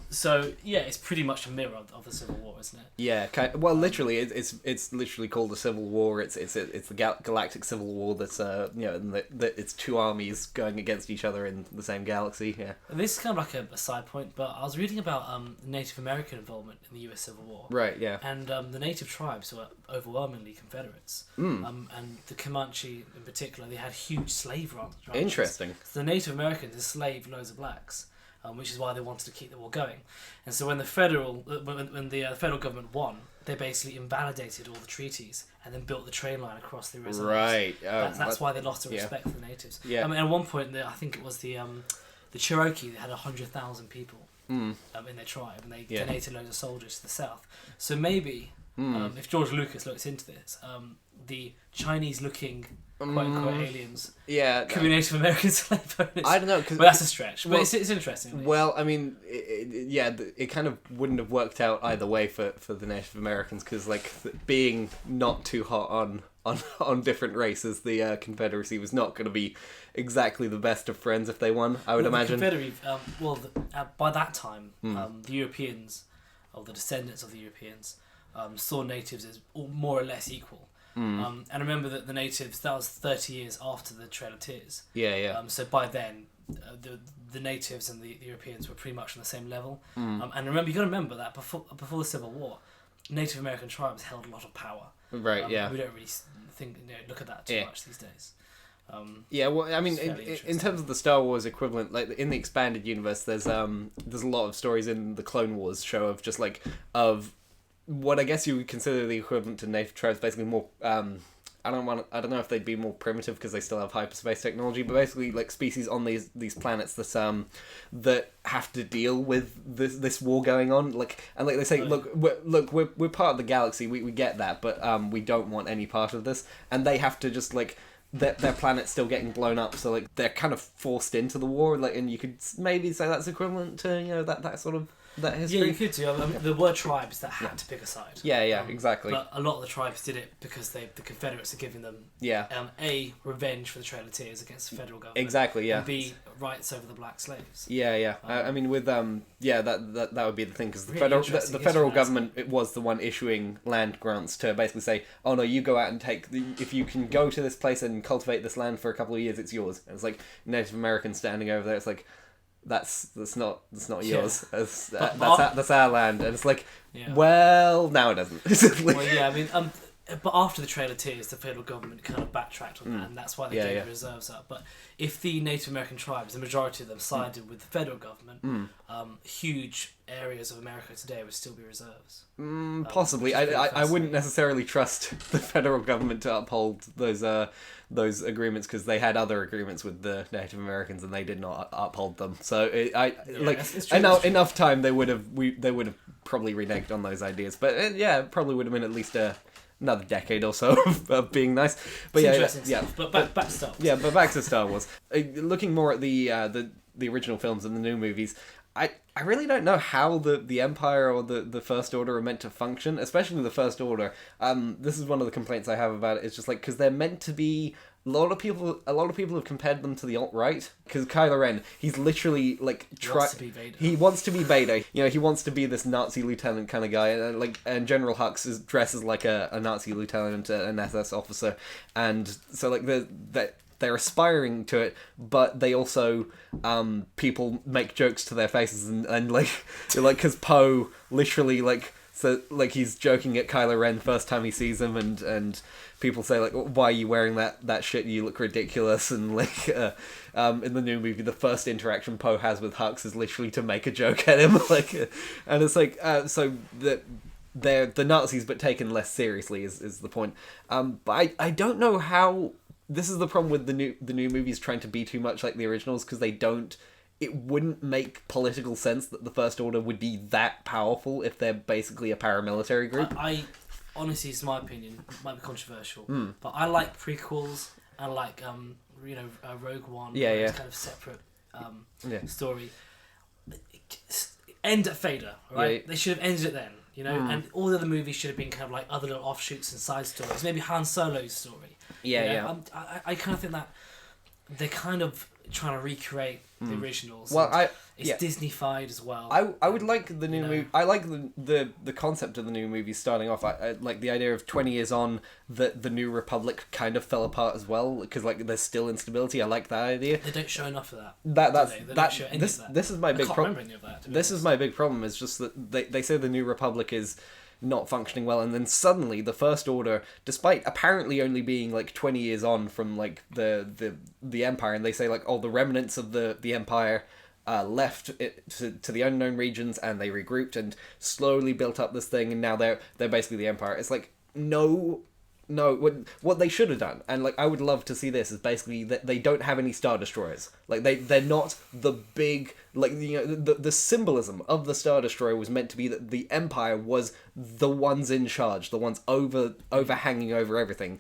[SPEAKER 2] So it's pretty much a mirror of the Civil War, isn't it?
[SPEAKER 1] Yeah. Well, literally, it's literally called the Civil War. It's the Galactic Civil War. That's it's two armies going against each other in the same galaxy. Yeah.
[SPEAKER 2] And this is kind of like a side point, but I was reading about Native American involvement in the U.S. Civil War.
[SPEAKER 1] Right. Yeah.
[SPEAKER 2] And the native tribes were overwhelmingly Confederates. And the Comanche in particular, they had huge slave ranches.
[SPEAKER 1] Interesting.
[SPEAKER 2] So the Native Americans enslaved loads of blacks. Which is why they wanted to keep the war going, and so when the federal government won, they basically invalidated all the treaties and then built the train line across the reserves.
[SPEAKER 1] Right.
[SPEAKER 2] That's why they lost the respect for the natives.
[SPEAKER 1] Yeah.
[SPEAKER 2] I mean, at one point, I think it was the the Cherokee had 100,000 people
[SPEAKER 1] Mm.
[SPEAKER 2] in their tribe, and they
[SPEAKER 1] Yeah.
[SPEAKER 2] donated loads of soldiers to the south. So maybe if George Lucas looks into this, the Chinese-looking quote-unquote aliens could be Native American slave owners.
[SPEAKER 1] I don't know,
[SPEAKER 2] but that's a stretch. But it's interesting. At least.
[SPEAKER 1] Well, I mean, it kind of wouldn't have worked out either way for the Native Americans, because like being not too hot on different races, the Confederacy was not going to be exactly the best of friends if they won. I would imagine.
[SPEAKER 2] The by that time, the Europeans, or the descendants of the Europeans, saw natives as more or less equal. And remember that the natives, that was 30 years after the Trail of Tears.
[SPEAKER 1] Yeah.
[SPEAKER 2] So by then, the natives and the Europeans were pretty much on the same level. And remember, you got to remember that before the Civil War, Native American tribes held a lot of power.
[SPEAKER 1] Right.
[SPEAKER 2] We don't really look at that too much these days.
[SPEAKER 1] Well, I mean, in terms of the Star Wars equivalent, like in the expanded universe, there's a lot of stories in the Clone Wars show of just like of what I guess you would consider the equivalent to native tribes, basically more. I don't know if they'd be more primitive because they still have hyperspace technology, but basically like species on these planets that have to deal with this war going on. Like they say, we're part of the galaxy. We get that, but we don't want any part of this, and they have to just like. Their planet's still getting blown up, so like they're kind of forced into the war, like, and you could maybe say that's equivalent to that sort of that history.
[SPEAKER 2] Yeah, you could do. I mean, there were tribes that had to pick a side.
[SPEAKER 1] Yeah, exactly.
[SPEAKER 2] But a lot of the tribes did it because the Confederates are giving them A, revenge for the Trail of Tears against the federal government.
[SPEAKER 1] Exactly, yeah.
[SPEAKER 2] And B, rights over the black slaves.
[SPEAKER 1] Yeah. I mean, with that would be the thing, because the federal government, it was the one issuing land grants to basically say, oh no, you go out and if you can go to this place and cultivate this land for a couple of years, it's yours. And it's like Native Americans standing over there. It's like. That's not yours. That's our land, and it's like, well, now it doesn't.
[SPEAKER 2] Well, yeah, I mean, but after the Trail of Tears, the federal government kind of backtracked on that, and that's why they gave the reserves up. But if the Native American tribes, the majority of them, sided with the federal government, huge areas of America today would still be reserves.
[SPEAKER 1] Possibly. I wouldn't necessarily trust the federal government to uphold those agreements, because they had other agreements with the Native Americans and they did not uphold them. So enough time they would have probably reneged on those ideas. But it probably would have been at least another decade or so of being nice. But
[SPEAKER 2] interesting stuff. But back to Star Wars.
[SPEAKER 1] Yeah, but back to Star Wars. Looking more at the original films and the new movies, I really don't know how the Empire or the First Order are meant to function, especially the First Order. This is one of the complaints I have about it. It's just like, because they're meant to be. A lot of people have compared them to the alt-right, because Kylo Ren, he's literally like he wants to be Vader. You know, he wants to be this Nazi lieutenant kind of guy, and General Hux dresses like a Nazi lieutenant, an SS officer, and so like they're aspiring to it, but they also people make jokes to their faces and like because Poe literally he's joking at Kylo Ren first time he sees him, and people say like, why are you wearing that shit, you look ridiculous, and like in the new movie the first interaction Poe has with Hux is literally to make a joke at him, and it's like so that they're the Nazis but taken less seriously is the point. But I don't know how. This is the problem with the new movies trying to be too much like the originals, because it wouldn't make political sense that the First Order would be that powerful if they're basically a paramilitary group.
[SPEAKER 2] I honestly, it's my opinion, it might be controversial, but I like prequels. I like Rogue One. It's kind of separate story. End at Vader, right? Yeah. They should have ended it then, and all the other movies should have been kind of like other little offshoots and side stories. Maybe Han Solo's story. I kind of think that they're kind of trying to recreate the originals.
[SPEAKER 1] Well,
[SPEAKER 2] it's Disney-fied as well.
[SPEAKER 1] I would like the new movie. I like the concept of the new movies starting off. I like the idea of 20 years on that the New Republic kind of fell apart as well, because like there's still instability. I like that idea.
[SPEAKER 2] They don't show enough of that.
[SPEAKER 1] This is my big problem. This is my big problem. Is just that they say the New Republic is not functioning well, and then suddenly the First Order, despite apparently only being like 20 years on from like the Empire, and they say like, oh, the remnants of the Empire left it to the unknown regions, and they regrouped and slowly built up this thing, and now they're basically the Empire. It's like, no, no, what they should have done, and like I would love to see this, is basically that they don't have any Star Destroyers. Like they're not the big, like, you know, the symbolism of the Star Destroyer was meant to be that the Empire was the ones in charge, the ones overhanging over everything,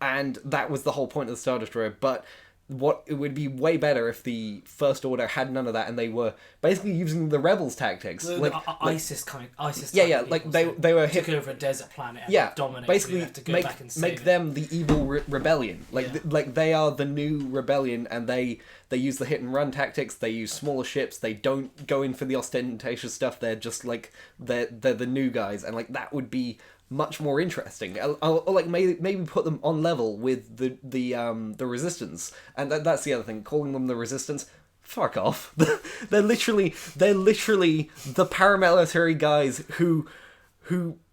[SPEAKER 1] and that was the whole point of the Star Destroyer. But what it would be way better if the First Order had none of that, and they were basically using the rebels' tactics,
[SPEAKER 2] ISIS
[SPEAKER 1] yeah, like they were
[SPEAKER 2] took over a desert planet and dominated.
[SPEAKER 1] Basically
[SPEAKER 2] have to go
[SPEAKER 1] make
[SPEAKER 2] back and
[SPEAKER 1] make them the evil rebellion. Like they are the new rebellion, and they use the hit and run tactics. They use smaller ships. They don't go in for the ostentatious stuff. They're just like they're the new guys, and like that would be much more interesting. Or like maybe put them on level with the Resistance, and that's the other thing. Calling them the Resistance, fuck off. they're literally the paramilitary guys who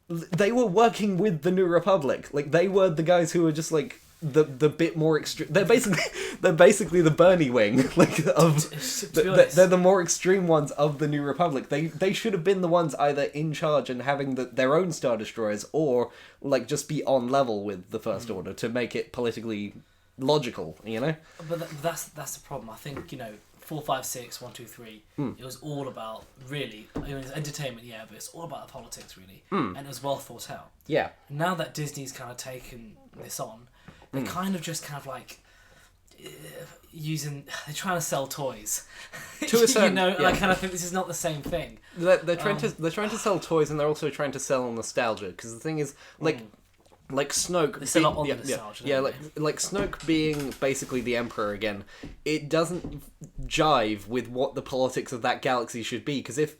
[SPEAKER 1] they were working with the New Republic. Like they were the guys who were just like the bit more extreme. They're basically the Bernie wing, like of they're the more extreme ones of the New Republic. They should have been the ones either in charge and having their own Star Destroyers, or like just be on level with the First Order to make it politically logical, you know.
[SPEAKER 2] But that's the problem. I think, you know, 4, 5, 6, 1, 2, 3. It was all about, really, it was entertainment, yeah, but it's all about the politics, really, and it was well thought out.
[SPEAKER 1] Yeah.
[SPEAKER 2] Now that Disney's kind of taken this on, they're kind of just kind of like they're trying to sell toys.
[SPEAKER 1] To a certain,
[SPEAKER 2] you know, I kind of think this is not the same thing.
[SPEAKER 1] They're trying to sell toys, and they're also trying to sell nostalgia. Because the thing is, like Snoke,
[SPEAKER 2] they sell on the nostalgia.
[SPEAKER 1] Like Snoke being basically the Emperor again, it doesn't jive with what the politics of that galaxy should be. Because if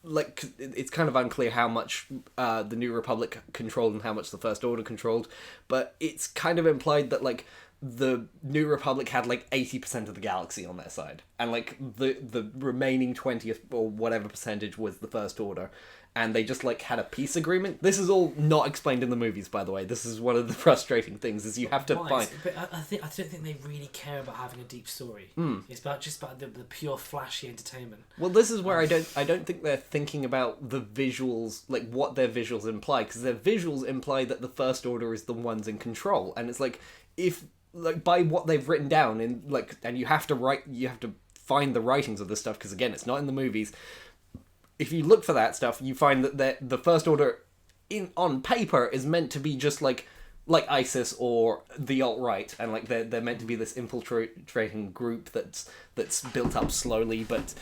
[SPEAKER 1] like, it's kind of unclear how much the New Republic controlled and how much the First Order controlled, but it's kind of implied that like the New Republic had like 80% of the galaxy on their side, and like the remaining 20th or whatever percentage was the First Order. And they just like had a peace agreement. This is all not explained in the movies, by the way. This is one of the frustrating things, is you have to find.
[SPEAKER 2] But I don't think they really care about having a deep story. It's just about the pure flashy entertainment.
[SPEAKER 1] Well, this is where I don't think they're thinking about the visuals, like what their visuals imply, because their visuals imply that the First Order is the ones in control, and it's like, if like by what they've written down in like, and you have to find the writings of this stuff, because again, it's not in the movies. If you look for that stuff, you find that the First Order, on paper, is meant to be just like ISIS or the alt-right, and like they're meant to be this infiltrating group that's built up slowly, but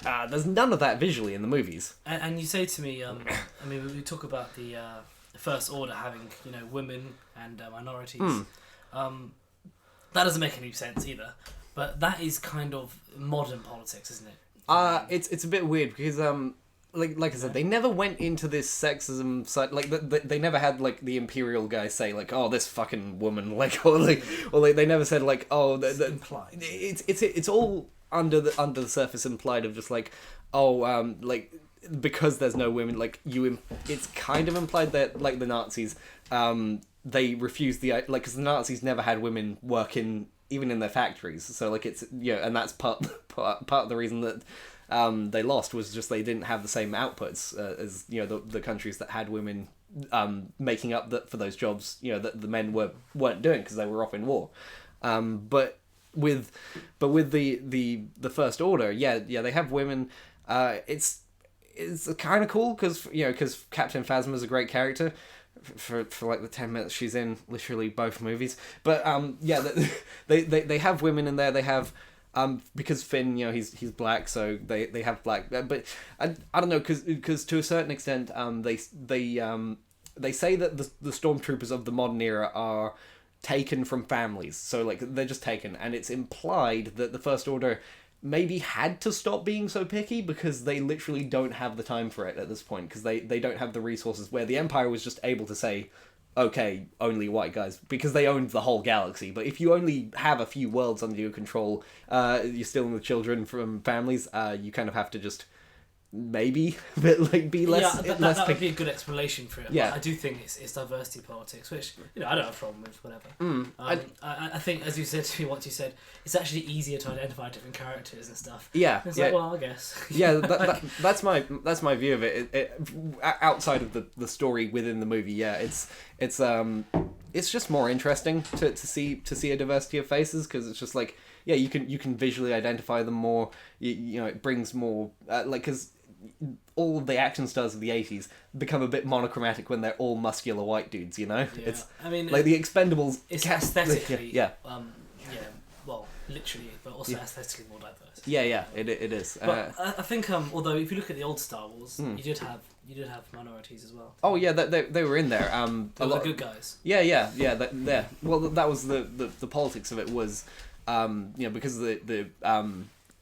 [SPEAKER 1] there's none of that visually in the movies.
[SPEAKER 2] And you say to me, I mean, we talk about the First Order having, you know, women and minorities. That doesn't make any sense either, but that is kind of modern politics, isn't it?
[SPEAKER 1] It's a bit weird because like I said, they never went into this sexism side. Like they never had like the Imperial guys say like, oh, this fucking woman, like, or they never said like, oh,
[SPEAKER 2] implied.
[SPEAKER 1] It's all under the surface implied of just like, oh, like, because there's no women, like it's kind of implied that like the Nazis, they refused the, like, because the Nazis never had women working even in their factories, so like it's, you know, and that's part of the reason that they lost, was just they didn't have the same outputs as, you know, the countries that had women making up for those jobs, you know, that the men weren't doing because they were off in war. But with the First Order, they have women. It's kind of cool because Captain Phasma's a great character. For like the 10 minutes she's in literally both movies, but they have women in there. They have because Finn, you know, he's black, so they have black, but I don't know, because to a certain extent they say that the stormtroopers of the modern era are taken from families, so like they're just taken, and it's implied that the First Order maybe had to stop being so picky because they literally don't have the time for it at this point, because they don't have the resources, where the Empire was just able to say, okay, only white guys, because they owned the whole galaxy. But if you only have a few worlds under your control, you're stealing the children from families, you kind of have to just maybe be less.
[SPEAKER 2] Yeah, that would be a good explanation for it.
[SPEAKER 1] Yeah.
[SPEAKER 2] I do think it's diversity politics, which I don't have a problem with. Whatever. I think, as you said to me once, you said it's actually easier to identify different characters and stuff.
[SPEAKER 1] Yeah,
[SPEAKER 2] it's
[SPEAKER 1] yeah.
[SPEAKER 2] like, well, I guess.
[SPEAKER 1] Yeah, that's my view of it. Outside of the story within the movie, yeah, it's just more interesting to see a diversity of faces, because it's just like, yeah, you can visually identify them more. You know, it brings more because all of the action stars of the 80s become a bit monochromatic when they're all muscular white dudes, you know?
[SPEAKER 2] Yeah. I mean,
[SPEAKER 1] like the Expendables...
[SPEAKER 2] It's aesthetically...
[SPEAKER 1] Yeah.
[SPEAKER 2] Well, literally, but also aesthetically more diverse.
[SPEAKER 1] Yeah, it is.
[SPEAKER 2] But I think, although if you look at the old Star Wars, you did have minorities as well.
[SPEAKER 1] Oh yeah, they were in there.
[SPEAKER 2] They were the good guys.
[SPEAKER 1] Yeah. Well, that was the politics of it was, because the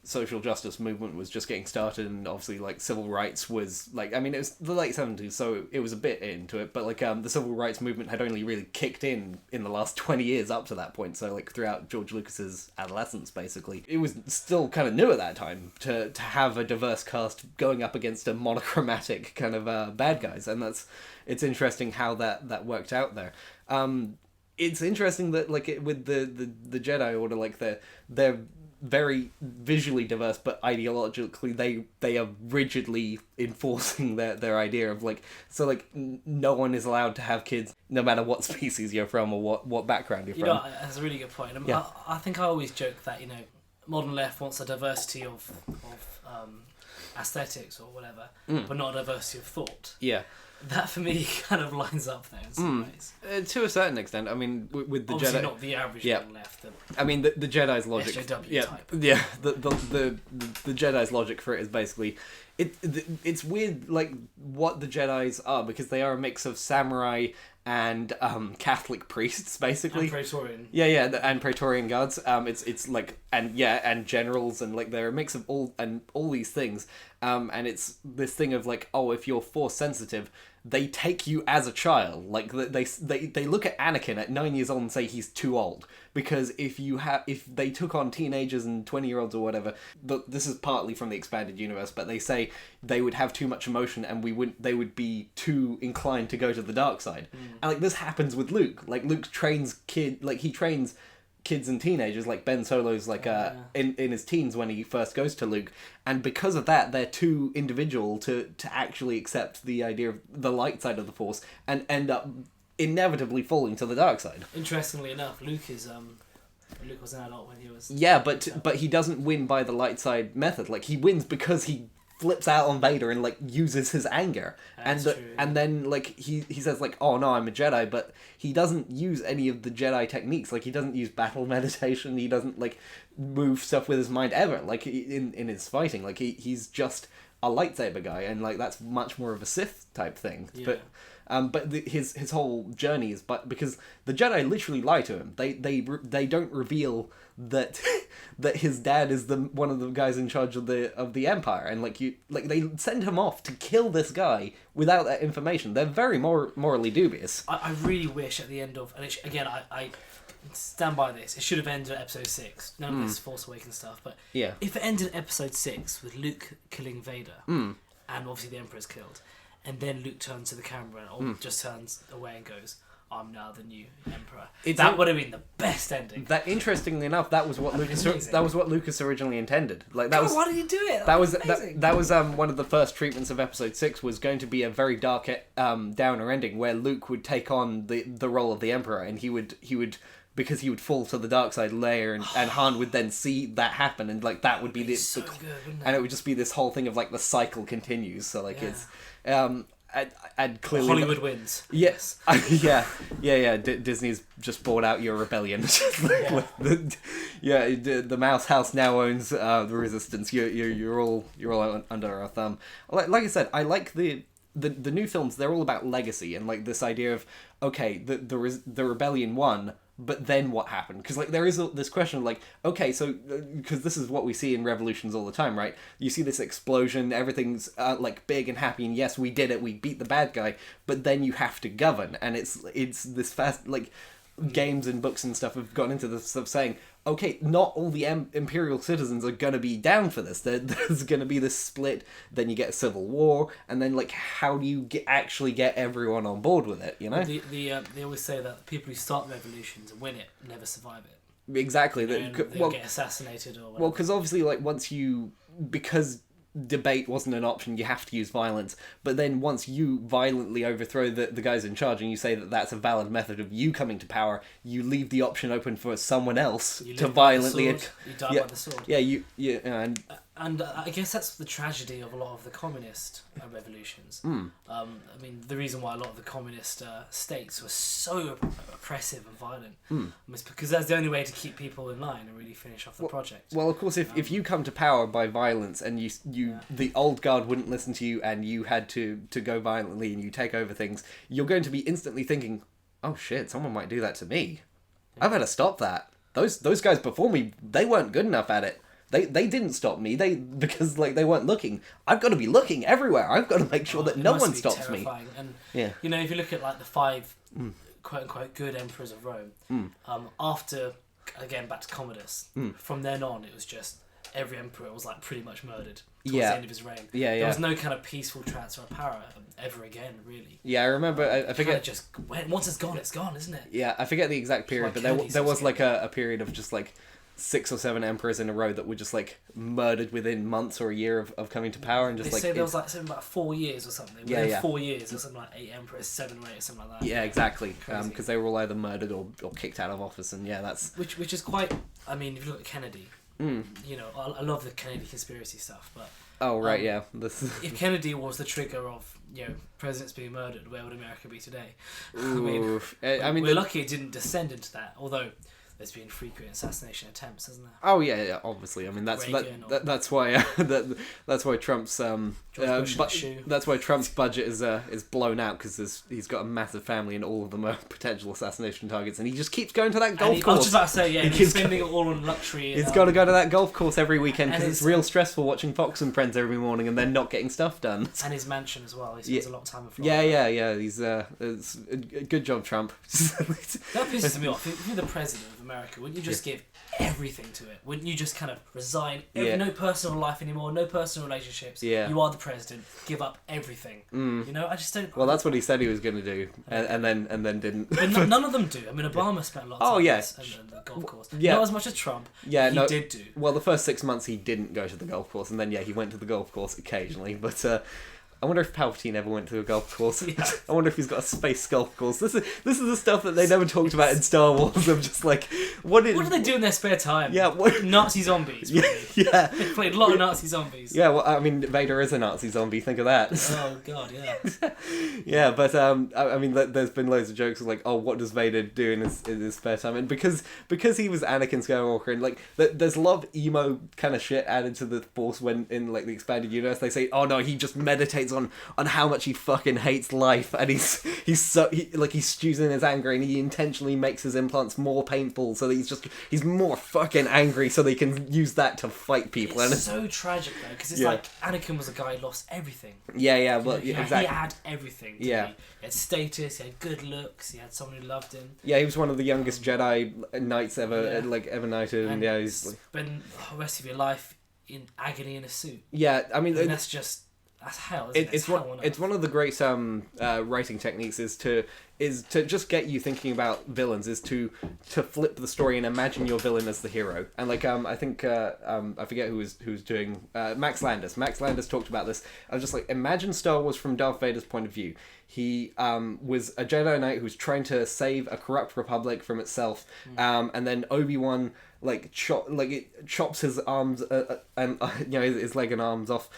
[SPEAKER 1] social justice movement was just getting started, and obviously like civil rights was like, I mean, it was the late 70s, so it was a bit into it, but like the civil rights movement had only really kicked in the last 20 years up to that point, so like throughout George Lucas's adolescence, basically it was still kind of new at that time to have a diverse cast going up against a monochromatic kind of bad guys, and it's interesting how that worked out there. It's interesting that like with the Jedi Order, like they're very visually diverse, but ideologically they are rigidly enforcing their idea of like, so like no one is allowed to have kids no matter what species you're from or what background you're from.
[SPEAKER 2] That's a really good point.
[SPEAKER 1] Yeah.
[SPEAKER 2] I think I always joke that modern left wants a diversity of aesthetics or whatever, but not a diversity of thought.
[SPEAKER 1] Yeah.
[SPEAKER 2] That for me kind of lines up there in some ways.
[SPEAKER 1] To a certain extent, I mean, with the
[SPEAKER 2] Obviously
[SPEAKER 1] Jedi,
[SPEAKER 2] not the average modern left.
[SPEAKER 1] I mean, the Jedi's logic.
[SPEAKER 2] SJW type.
[SPEAKER 1] Yeah. The Jedi's logic for it is basically, it's weird like what the Jedi's are, because they are a mix of samurai and Catholic priests, basically.
[SPEAKER 2] And Praetorian.
[SPEAKER 1] Yeah, and Praetorian guards. It's like and generals, and like they're a mix of all these things. And it's this thing of like, oh, if you're force sensitive, they take you as a child. Like they look at Anakin at 9 years old and say he's too old, because if they took on teenagers and 20-year-olds or whatever, but this is partly from the expanded universe, but they say they would have too much emotion and they would be too inclined to go to the dark side. And like this happens with Luke. Like Luke trains he trains kids and teenagers, like Ben Solo's like in his teens when he first goes to Luke, and because of that they're too individual to actually accept the idea of the light side of the Force, and end up inevitably falling to the dark side.
[SPEAKER 2] Interestingly enough, Luke was an adult when he was...
[SPEAKER 1] Yeah, but he doesn't win by the light side method. Like he wins because he flips out on Vader and like uses his anger.
[SPEAKER 2] That's true, yeah.
[SPEAKER 1] And then like he says like, oh no, I'm a Jedi, but he doesn't use any of the Jedi techniques. Like he doesn't use battle meditation, he doesn't like move stuff with his mind ever, like in his fighting. Like he's just a lightsaber guy, and like that's much more of a Sith type thing.
[SPEAKER 2] Yeah.
[SPEAKER 1] But his whole journey is because the Jedi literally lie to him. They don't reveal that his dad is one of the guys in charge of the Empire, and they send him off to kill this guy without that information. They're very morally dubious.
[SPEAKER 2] I really wish at the end of, and again I stand by this, it should have ended at episode 6. None of this Force Awakens stuff, but
[SPEAKER 1] yeah,
[SPEAKER 2] if it ended at episode 6 with Luke killing Vader, and obviously the Emperor's killed, and then Luke turns to the camera and just turns away and goes, I'm now the new Emperor. That would have been the best ending.
[SPEAKER 1] That, interestingly enough, that was what Lucas originally intended. Like that
[SPEAKER 2] why did he do it?
[SPEAKER 1] That was one of the first treatments of episode 6 was going to be a very dark downer ending where Luke would take on the role of the Emperor, and he would because he would fall to the dark side layer, and Han would then see that happen, and like that would be
[SPEAKER 2] so good, wouldn't it?
[SPEAKER 1] And it would just be this whole thing of like the cycle continues. So like it's and clearly
[SPEAKER 2] Hollywood wins.
[SPEAKER 1] Yes. Yeah. Disney's just bought out your rebellion. The Mouse House now owns the Resistance. You're all under our thumb. Like I said, I like the new films. They're all about legacy and like this idea of, okay, the rebellion won, but then what happened? Because like there is this question of like, okay, so because this is what we see in revolutions all the time, right? You see this explosion, everything's like big and happy, and yes, we did it, we beat the bad guy, but then you have to govern, and it's this fast like games and books and stuff have gone into this stuff saying, okay, not all the Imperial citizens are going to be down for this. There's going to be this split, then you get a civil war, and then, like, how do you actually get everyone on board with it, you know?
[SPEAKER 2] They always say that people who start revolutions and win it never survive it.
[SPEAKER 1] Exactly.
[SPEAKER 2] They'll get assassinated or whatever.
[SPEAKER 1] Well, because obviously, like, because debate wasn't an option, you have to use violence, but then once you violently overthrow the guys in charge and you say that that's a valid method of you coming to power, you leave the option open for someone else to violently...
[SPEAKER 2] You die by the sword.
[SPEAKER 1] Yeah,
[SPEAKER 2] and I guess that's the tragedy of a lot of the communist revolutions. I mean, the reason why a lot of the communist states were so oppressive and violent was because that's the only way to keep people in line and really finish off the project.
[SPEAKER 1] Well, of course, if you come to power by violence and the old guard wouldn't listen to you and you had to go violently and you take over things, you're going to be instantly thinking, oh shit, someone might do that to me. I better stop that. Those guys before me, they weren't good enough at it. They didn't stop me. Because they weren't looking. I've got to be looking everywhere. I've got to make sure that no one stops
[SPEAKER 2] terrifying.
[SPEAKER 1] me.
[SPEAKER 2] And
[SPEAKER 1] yeah.
[SPEAKER 2] You know, if you look at like the 5 quote unquote good emperors of Rome, after again back to Commodus, from then on it was just every emperor was like pretty much murdered towards the end of his reign. There was no kind of peaceful transfer of power ever again, really. Yeah,
[SPEAKER 1] I remember. I forget.
[SPEAKER 2] Just once it's gone, isn't it?
[SPEAKER 1] Yeah, I forget the exact period, but there was like a period of just like 6 or 7 emperors in a row that were just like murdered within months or a year of coming to power, and just
[SPEAKER 2] they say there was like something about 4 years or something. Within 4 years, there was something like 8 emperors, 7 or 8, or something like that.
[SPEAKER 1] Yeah, exactly. Because they were all either murdered or kicked out of office, and that's
[SPEAKER 2] which is quite. I mean, if you look at Kennedy, you know, I love the Kennedy conspiracy stuff, but if Kennedy was the trigger of presidents being murdered, where would America be today?
[SPEAKER 1] Ooh.
[SPEAKER 2] We're lucky it didn't descend into that, although there's been frequent assassination attempts, hasn't there?
[SPEAKER 1] Oh yeah, obviously. I mean that's why that's why Trump's that's why Trump's budget is blown out, because he's got a massive family and all of them are potential assassination targets, and he just keeps going to that golf course.
[SPEAKER 2] I was just about to say, he's spending it all on luxury.
[SPEAKER 1] He's got to go to that golf course every weekend because it's real stressful watching Fox and Friends every morning and then not getting stuff done.
[SPEAKER 2] And his mansion as well. He spends a lot of time in Florida.
[SPEAKER 1] Yeah. He's it's good job, Trump.
[SPEAKER 2] That pisses me off. If you're the president of America, wouldn't you just give everything to it? Wouldn't you just kind of resign? No personal life anymore, no personal relationships. You are the president. Give up everything. You know, I just don't.
[SPEAKER 1] Well, that's what he said he was going to do, and then didn't.
[SPEAKER 2] But none of them do. I mean, Obama spent a lot of time on the golf course. Not as much as Trump. He did do.
[SPEAKER 1] Well, the first 6 months he didn't go to the golf course, and then he went to the golf course occasionally, but. I wonder if Palpatine ever went to a golf course. I wonder if he's got a space golf course. This is the stuff that they never talked about in Star Wars. Of just like, what do they
[SPEAKER 2] do in their spare time?
[SPEAKER 1] Yeah,
[SPEAKER 2] Nazi zombies.
[SPEAKER 1] Yeah,
[SPEAKER 2] they played a lot of Nazi zombies.
[SPEAKER 1] Yeah, well, I mean, Vader is a Nazi zombie. Think of that.
[SPEAKER 2] Oh God, yeah.
[SPEAKER 1] Yeah, but I mean, there's been loads of jokes like, oh, what does Vader do in his spare time? And because he was Anakin Skywalker, and like, there's a lot of emo kind of shit added to the Force when in like the expanded universe. They say, oh no, he just meditates on how much he fucking hates life, and he stews in his anger, and he intentionally makes his implants more painful so that he's more fucking angry so they can use that to fight people.
[SPEAKER 2] It's so tragic though, because it's like Anakin was a guy who lost everything.
[SPEAKER 1] Exactly.
[SPEAKER 2] He had everything. He had status, he had good looks, he had someone who loved him.
[SPEAKER 1] Yeah, he was one of the youngest Jedi knights ever ever knighted, and he's
[SPEAKER 2] spent the rest of your life in agony in a suit.
[SPEAKER 1] Yeah, I mean
[SPEAKER 2] that's hell.
[SPEAKER 1] It's one of the great writing techniques is to just get you thinking about villains, is to flip the story and imagine your villain as the hero. And like I think I forget who was doing Max Landis. Max Landis talked about this. I was just like, imagine Star Wars from Darth Vader's point of view. He was a Jedi Knight who's trying to save a corrupt republic from itself, and then Obi-Wan chops his arms and his leg and arms off,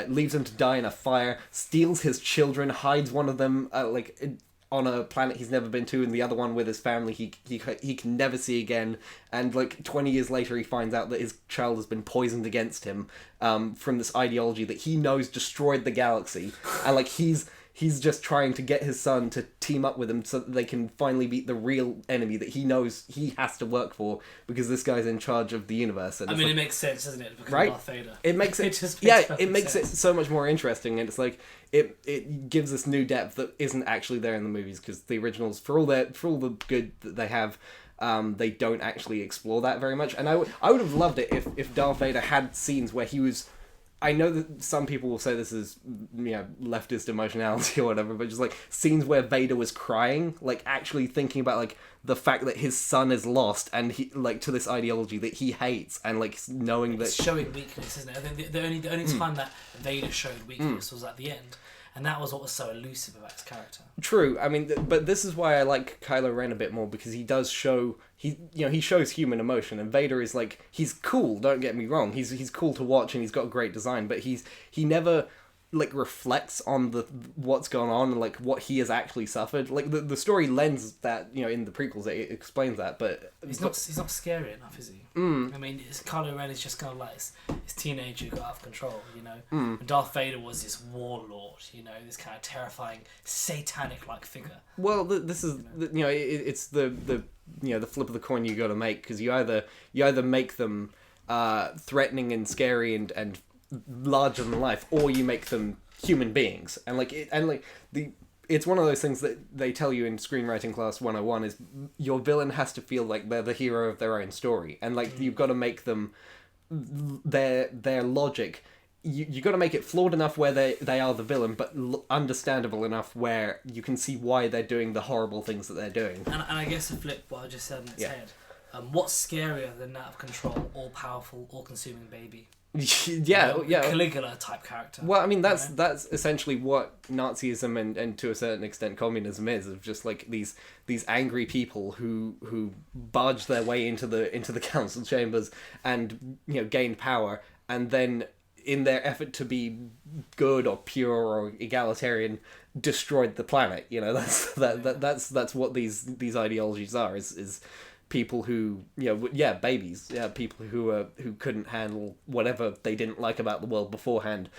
[SPEAKER 1] leaves him to die in a fire, steals his children, hides one of them on a planet he's never been to, and the other one with his family he can never see again. And like 20 years later, he finds out that his child has been poisoned against him from this ideology that he knows destroyed the galaxy, and like he's just trying to get his son to team up with him so that they can finally beat the real enemy that he knows he has to work for, because this guy's in charge of the universe. And
[SPEAKER 2] it makes sense, doesn't it? Because
[SPEAKER 1] right?
[SPEAKER 2] Darth Vader.
[SPEAKER 1] It makes it it makes sense. It so much more interesting, and it's like it gives us new depth that isn't actually there in the movies, because the originals, for all the good that they have, they don't actually explore that very much. And I would have loved it if Darth Vader had scenes where he was. I know that some people will say this is, leftist emotionality or whatever, but just like scenes where Vader was crying, like actually thinking about like the fact that his son is lost and he like to this ideology that he hates, and like knowing that
[SPEAKER 2] it's showing weakness, isn't it? I think the only time that Vader showed weakness was at the end. And that was what was so elusive about his character.
[SPEAKER 1] True. I mean, but this is why I like Kylo Ren a bit more, because he does show he shows human emotion, and Vader is like, he's cool. Don't get me wrong. He's cool to watch, and he's got great design, but he never like reflects on what's going on and like what he has actually suffered. Like the story lends that, in the prequels it explains that, but
[SPEAKER 2] he's not scary enough, is he? I mean, Kylo Ren is just kind of like this teenager who got out of control, And Darth Vader was this warlord, this kind of terrifying satanic like figure.
[SPEAKER 1] Well, this is it's the flip of the coin you got to make, because you either make them threatening and scary and larger than life, or you make them human beings. And it's one of those things that they tell you in screenwriting class 101 is your villain has to feel like they're the hero of their own story, and like you've got to make them their logic. You got to make it flawed enough where they are the villain, but understandable enough where you can see why they're doing the horrible things that they're doing.
[SPEAKER 2] And I guess to flip what I just said on its head, what's scarier than out of control, all powerful, all consuming baby?
[SPEAKER 1] Yeah.
[SPEAKER 2] Caligula type character.
[SPEAKER 1] Well, I mean, that's essentially what Nazism and to a certain extent communism is, of just like these angry people who barge their way into the council chambers and gain power, and then in their effort to be good or pure or egalitarian, destroyed the planet. That's what these ideologies are. Is people who babies, people who couldn't handle whatever they didn't like about the world beforehand,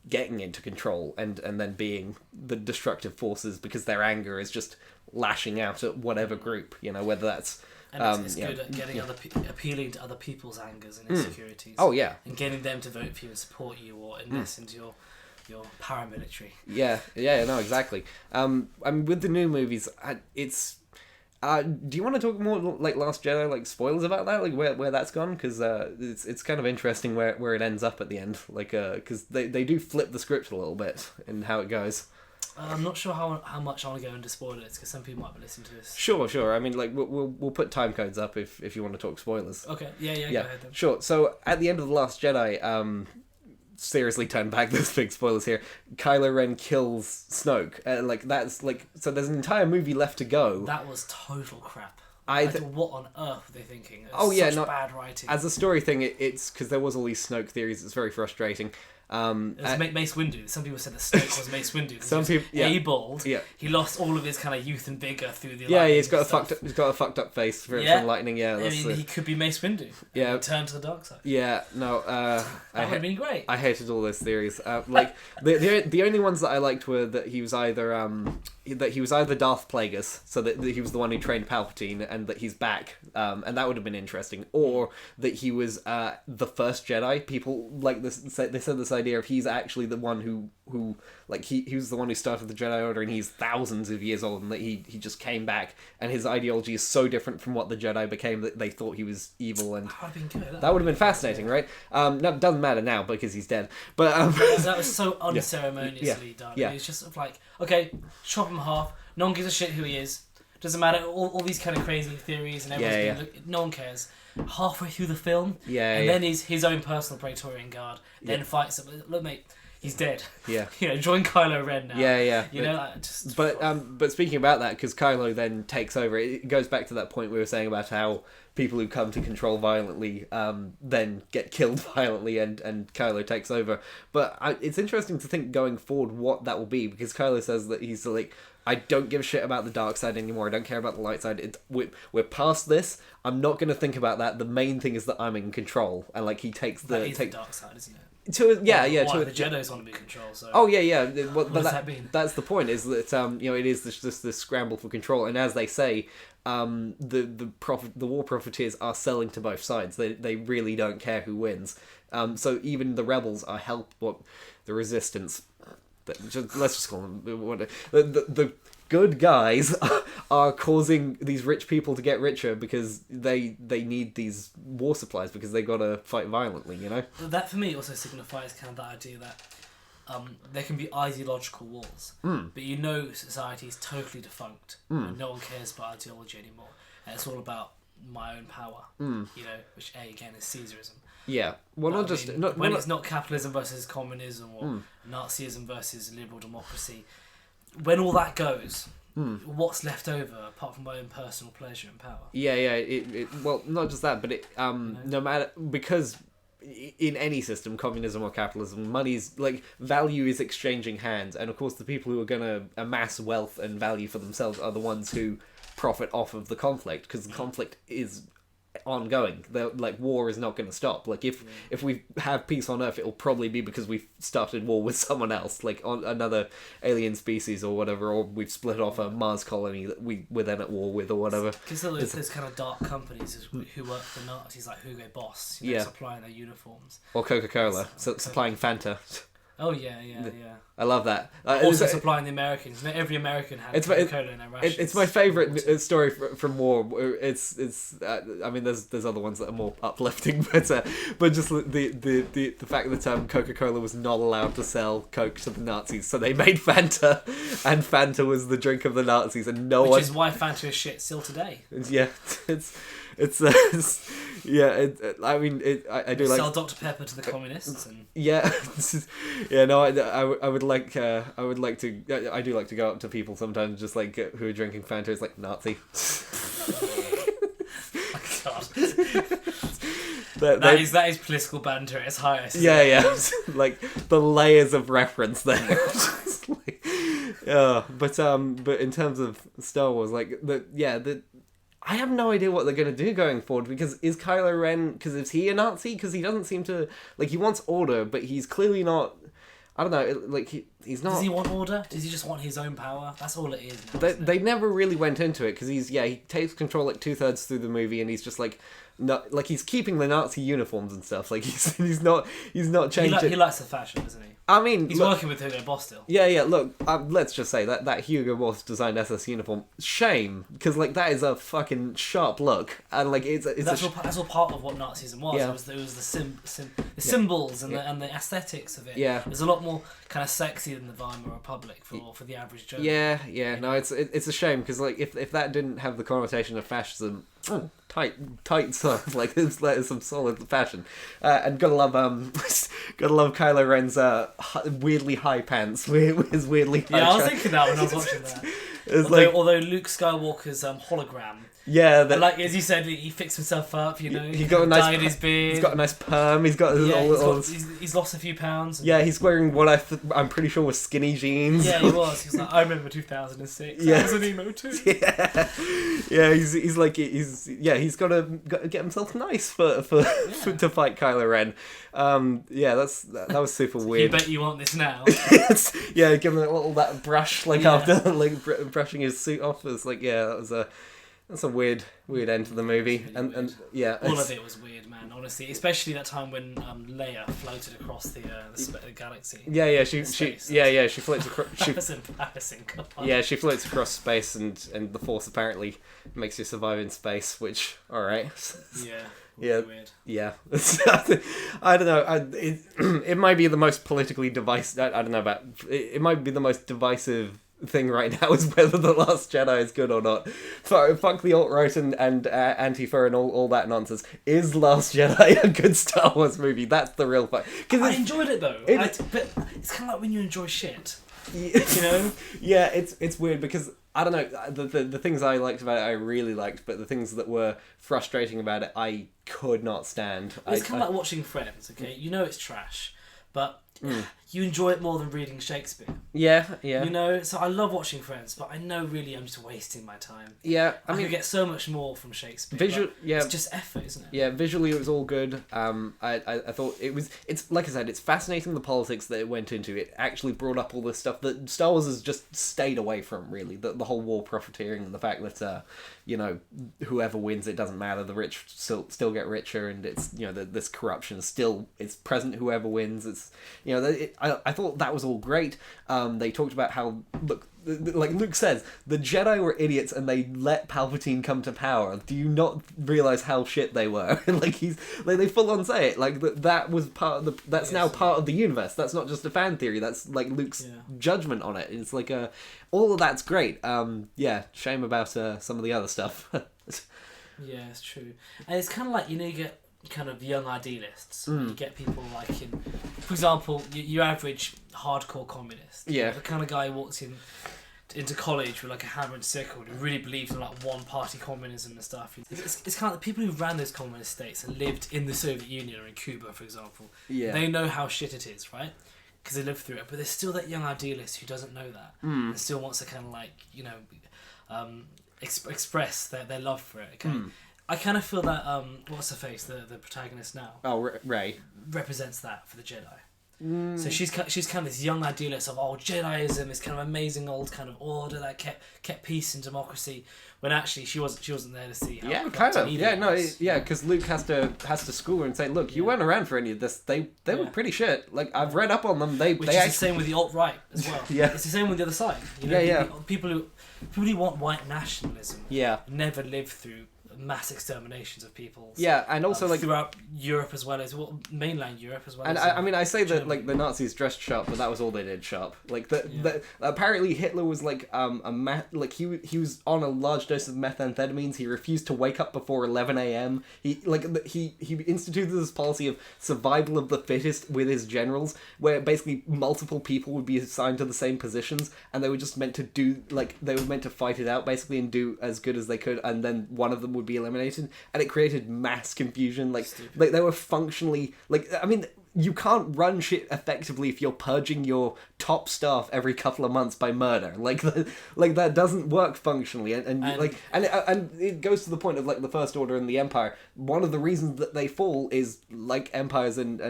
[SPEAKER 1] getting into control and then being the destructive forces because their anger is just lashing out at whatever group, whether that's
[SPEAKER 2] it's good at getting appealing to other people's angers and insecurities.
[SPEAKER 1] Oh yeah,
[SPEAKER 2] and getting them to vote for you and support you or invest into your paramilitary.
[SPEAKER 1] Yeah, no, exactly. I mean, with the new movies, it's. Do you want to talk more like Last Jedi, like spoilers about that, like where that's gone? Because it's kind of interesting where it ends up at the end, like because they do flip the script a little bit in how it goes.
[SPEAKER 2] I'm not sure how much I want to go into spoilers, because some people might be listening to this.
[SPEAKER 1] Sure. I mean, like we'll put time codes up if you want to talk spoilers.
[SPEAKER 2] Okay. Yeah. Go ahead then.
[SPEAKER 1] Sure. So at the end of The Last Jedi, seriously turn back those big spoilers here. Kylo Ren kills Snoke. So there's an entire movie left to go.
[SPEAKER 2] That was total crap. What on earth were they thinking? Bad writing.
[SPEAKER 1] As a story thing, it's because there was all these Snoke theories. It's very frustrating.
[SPEAKER 2] It was Mace Windu. Some people said that Snoke was Mace Windu.
[SPEAKER 1] Some people,
[SPEAKER 2] bald. Yeah. He lost all of his kind of youth and vigor through the.
[SPEAKER 1] Yeah, he's got a fucked up face from lightning. Yeah,
[SPEAKER 2] he could be Mace Windu.
[SPEAKER 1] Yeah,
[SPEAKER 2] turn to the dark side.
[SPEAKER 1] Yeah, no.
[SPEAKER 2] That would have been great.
[SPEAKER 1] I hated all those theories. The only ones that I liked were that he was either Darth Plagueis, so that he was the one who trained Palpatine, and that he's back, and that would have been interesting, or that he was the first Jedi. People like this. They said this idea of he's actually the one who he was the one who started the Jedi Order, and he's thousands of years old, and that he just came back, and his ideology is so different from what the Jedi became that they thought he was evil, and
[SPEAKER 2] that would have been good.
[SPEAKER 1] That would have been fascinating, right? No, it doesn't matter now because he's dead. But
[SPEAKER 2] that was so unceremoniously done. Yeah. It's just sort of like, okay, chop him in half. No one gives a shit who he is. Doesn't matter. All these kind of crazy theories and everything. No one cares. Halfway through the film, then he's his own personal Praetorian Guard. Then fights him. Look, mate. He's dead. Yeah. Join Kylo Ren now.
[SPEAKER 1] Yeah. But speaking about that, because Kylo then takes over, it goes back to that point we were saying about how people who come to control violently then get killed violently, and Kylo takes over. But it's interesting to think going forward what that will be, because Kylo says that he's like, I don't give a shit about the dark side anymore. I don't care about the light side. We're past this. I'm not going to think about that. The main thing is that I'm in control. And like he takes the
[SPEAKER 2] dark side, isn't it?
[SPEAKER 1] The
[SPEAKER 2] Jedi's want to be in control. So.
[SPEAKER 1] Oh yeah.
[SPEAKER 2] What does that mean?
[SPEAKER 1] That's the point. Is that it is just this scramble for control, and as they say, the war profiteers are selling to both sides. They really don't care who wins. So even the rebels are the resistance Let's just call them the good guys are causing these rich people to get richer because they need these war supplies because they gotta fight violently, you know?
[SPEAKER 2] That for me also signifies kind of that idea that there can be ideological wars, but you know society is totally defunct and no one cares about ideology anymore, and it's all about my own power, you know, which again is Caesarism.
[SPEAKER 1] Yeah, well,
[SPEAKER 2] But, it's not capitalism versus communism or Nazism versus liberal democracy. When all that goes, what's left over apart from my own personal pleasure and power?
[SPEAKER 1] Yeah. Well, not just that, but no matter, because in any system, communism or capitalism, money's like value is exchanging hands, and of course the people who are going to amass wealth and value for themselves are the ones who profit off of the conflict, because the conflict is ongoing. Like war is not going to stop. Like if we have peace on Earth, it'll probably be because we've started war with someone else, like on another alien species or whatever, or we've split off a Mars colony that we're then at war with or whatever.
[SPEAKER 2] Because there's kind of dark companies who work for Nazis, like Hugo Boss, you know, supplying their uniforms,
[SPEAKER 1] or Coca-Cola, supplying Fanta.
[SPEAKER 2] Oh yeah.
[SPEAKER 1] I love that.
[SPEAKER 2] Also supplying the Americans. Every American had Coca-Cola in their rations.
[SPEAKER 1] It's my favourite story from war. It's I mean, there's other ones that are more uplifting, but just the fact that Coca-Cola was not allowed to sell Coke to the Nazis, so they made Fanta, and Fanta was the drink of the Nazis, and
[SPEAKER 2] which is why Fanta is shit still today.
[SPEAKER 1] Yeah, I mean, I do like
[SPEAKER 2] sell Dr Pepper to the communists and
[SPEAKER 1] I would like to I do like to go up to people sometimes just like who are drinking Fanta. It's like Nazi.
[SPEAKER 2] Oh, God. That is political banter at its highest.
[SPEAKER 1] Yeah. Like the layers of reference there. But in terms of Star Wars, like I have no idea what they're going to do going forward, because is Kylo Ren, because is he a Nazi? Because he doesn't seem to, like, he wants order, but he's clearly not, I don't know, like, he's not...
[SPEAKER 2] Does he want order? Does he just want his own power? That's all it is now,
[SPEAKER 1] they never really went into it, because he takes control like 2/3 through the movie, and he's just like, not, like, he's keeping the Nazi uniforms and stuff, like, he's not changing...
[SPEAKER 2] He likes the fashion, doesn't he?
[SPEAKER 1] I mean...
[SPEAKER 2] He's working with Hugo Boss still.
[SPEAKER 1] Yeah, look, let's just say that Hugo Boss designed SS uniform, shame, because, like, that is a fucking sharp look, and, like,
[SPEAKER 2] that's all part of what Nazism was.
[SPEAKER 1] Yeah.
[SPEAKER 2] It was the symbols and the aesthetics of it.
[SPEAKER 1] Yeah.
[SPEAKER 2] There's a lot more kind of sexy than the Weimar Republic for the average German.
[SPEAKER 1] Yeah, no, it's a shame, because, like, if that didn't have the connotation of fascism, tight stuff, like, there's some solid fashion, and gotta love Kylo Ren's weirdly high pants with his weirdly high
[SPEAKER 2] I was thinking that when I was watching that. Although Luke Skywalker's hologram, like as you said, he fixed himself up. You know,
[SPEAKER 1] he got a nice
[SPEAKER 2] dyed his beard.
[SPEAKER 1] He's got a nice perm. He's got
[SPEAKER 2] he's lost a few pounds.
[SPEAKER 1] He's wearing what I'm pretty sure was skinny jeans.
[SPEAKER 2] Yeah, he was. He was like, I remember 2006. Yeah, I was an emo too.
[SPEAKER 1] He's got to get himself nice to fight Kylo Ren. That was super weird.
[SPEAKER 2] You bet you want this now.
[SPEAKER 1] Give him that brush after brushing his suit off. It's like that's a weird end to the movie,
[SPEAKER 2] really
[SPEAKER 1] and
[SPEAKER 2] all of it was weird, man. Honestly, especially that time when Leia floated across the galaxy.
[SPEAKER 1] She floats across.
[SPEAKER 2] That was embarrassing. God.
[SPEAKER 1] Yeah, she floats across space, and the Force apparently makes you survive in space. Which, all right.
[SPEAKER 2] Weird.
[SPEAKER 1] Yeah. I don't know. It might be the most politically divisive. I don't know about. It might be the most divisive thing right now is whether The Last Jedi is good or not. Fuck the alt-right and Antifa and all that nonsense. Is Last Jedi a good Star Wars movie? That's the real fight.
[SPEAKER 2] I enjoyed it though. But it's kind of like when you enjoy shit. You know?
[SPEAKER 1] Yeah, it's weird because I don't know, the things I liked about it I really liked, but the things that were frustrating about it I could not stand.
[SPEAKER 2] It's kind of like watching Friends, okay? You know it's trash, but you enjoy it more than reading Shakespeare. Yeah. You know, so I love watching Friends, but I know really I'm just wasting my time.
[SPEAKER 1] Yeah,
[SPEAKER 2] I mean, get so much more from Shakespeare. It's just effort, isn't it?
[SPEAKER 1] Yeah, visually it was all good. I thought it's like I said, it's fascinating the politics that it went into. It actually brought up all this stuff that Star Wars has just stayed away from, really. The whole war profiteering and the fact that whoever wins, it doesn't matter. The rich still get richer, and it's this corruption is still it's present. Whoever wins, it's I thought that was all great. They talked about how, look, like Luke says, the Jedi were idiots and they let Palpatine come to power. Do you not realize how shit they were? Like they full on say it. Like that was part of that's now part of the universe. That's not just a fan theory. That's like Luke's judgment on it. It's like all of that's great. Shame about some of the other stuff.
[SPEAKER 2] Yeah, it's true. And it's kind of like, you get kind of young idealists. You get people like for example, your average hardcore communist.
[SPEAKER 1] Yeah.
[SPEAKER 2] The kind of guy who walks into college with like a hammer and sickle and really believes in like one party communism and stuff. It's kind of the people who ran those communist states and lived in the Soviet Union or in Cuba, for example. Yeah. They know how shit it is, right? Because they lived through it. But there's still that young idealist who doesn't know that and still wants to kind of like, express their love for it. Okay. I kind of feel that what's her face, the protagonist now.
[SPEAKER 1] Oh, Rey
[SPEAKER 2] represents that for the Jedi. So she's kind of this young idealist of Jediism, this kind of amazing old kind of order that kept peace and democracy. When actually she wasn't there to see how.
[SPEAKER 1] Because Luke has to school her and say, look, you weren't around for any of this. They were pretty shit. Like I've read up on them. Which is the same with the alt-right as well. It's the same with the other side. People who want white nationalism. Never live through mass exterminations of peoples. Yeah, and also like throughout Europe as well as mainland Europe as well. And I say that like the Nazis dressed sharp, but that was all they did sharp. Like apparently Hitler was like he was on a large dose of methamphetamines. He refused to wake up before 11 a.m. He instituted this policy of survival of the fittest with his generals, where basically multiple people would be assigned to the same positions, and they were just meant to they were meant to fight it out basically and do as good as they could, and then one of them would be eliminated, and it created mass confusion. Like they were functionally you can't run shit effectively if you're purging your top staff every couple of months by murder. That doesn't work functionally, and it goes to the point of like the First Order and the Empire. One of the reasons that they fall is like empires and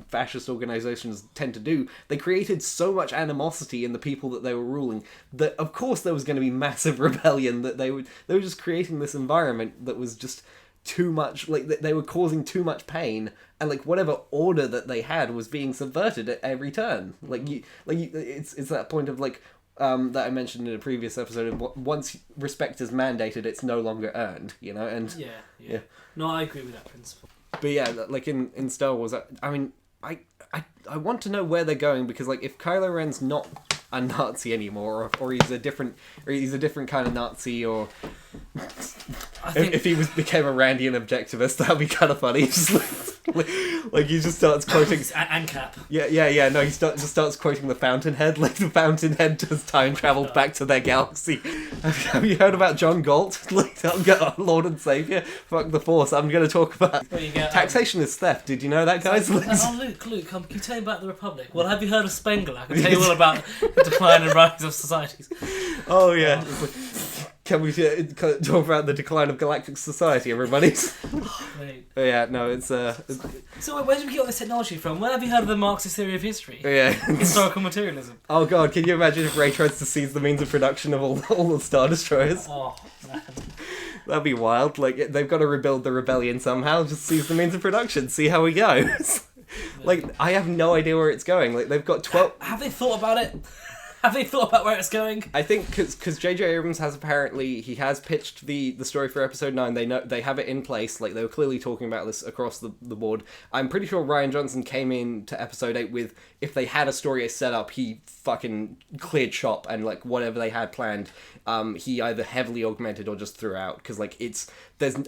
[SPEAKER 1] fascist organizations tend to do. They created so much animosity in the people that they were ruling that of course there was going to be massive rebellion. That they were just creating this environment that was just too much, like they were causing too much pain, and like whatever order that they had was being subverted at every turn. It's that point of like that I mentioned in a previous episode of once respect is mandated, it's no longer earned, and
[SPEAKER 2] yeah. No, I agree with that principle.
[SPEAKER 1] But yeah, like in Star Wars, I want to know where they're going, because like if Kylo Ren's not a Nazi anymore, or he's a different kind of Nazi, or if he became a Randian objectivist, that'd be kind of funny. Just like he just starts quoting
[SPEAKER 2] and Cap.
[SPEAKER 1] Yeah. No, he just starts quoting the Fountainhead. Like the Fountainhead just time traveled back to their galaxy. Have you heard about John Galt? Like Lord and Savior. Fuck the Force. I'm going to talk about taxation is theft. Did you know that, guys?
[SPEAKER 2] Luke, can you tell me about the Republic? Well, have you heard of Spengler? I can tell you all about the decline and rise of societies.
[SPEAKER 1] Oh yeah. Can we talk about the decline of galactic society, everybody? Yeah, no, it's
[SPEAKER 2] So where did we get all this technology from? Where have you heard of the Marxist theory of history?
[SPEAKER 1] Yeah.
[SPEAKER 2] Historical materialism.
[SPEAKER 1] Oh god, can you imagine if Rey tries to seize the means of production of all the Star Destroyers?
[SPEAKER 2] Oh, man.
[SPEAKER 1] That'd be wild. Like, they've got to rebuild the rebellion somehow, just seize the means of production, see how we go. Like, I have no idea where it's going. Like, they've got 12...
[SPEAKER 2] Have they thought about it? Have they thought about where it's going?
[SPEAKER 1] I think because J.J. Abrams has he has pitched the story for Episode 9. They have it in place. Like, they were clearly talking about this across the board. I'm pretty sure Rian Johnson came in to Episode 8 with, if they had a story set up, he fucking cleared shop, and like whatever they had planned, he either heavily augmented or just threw out. Because like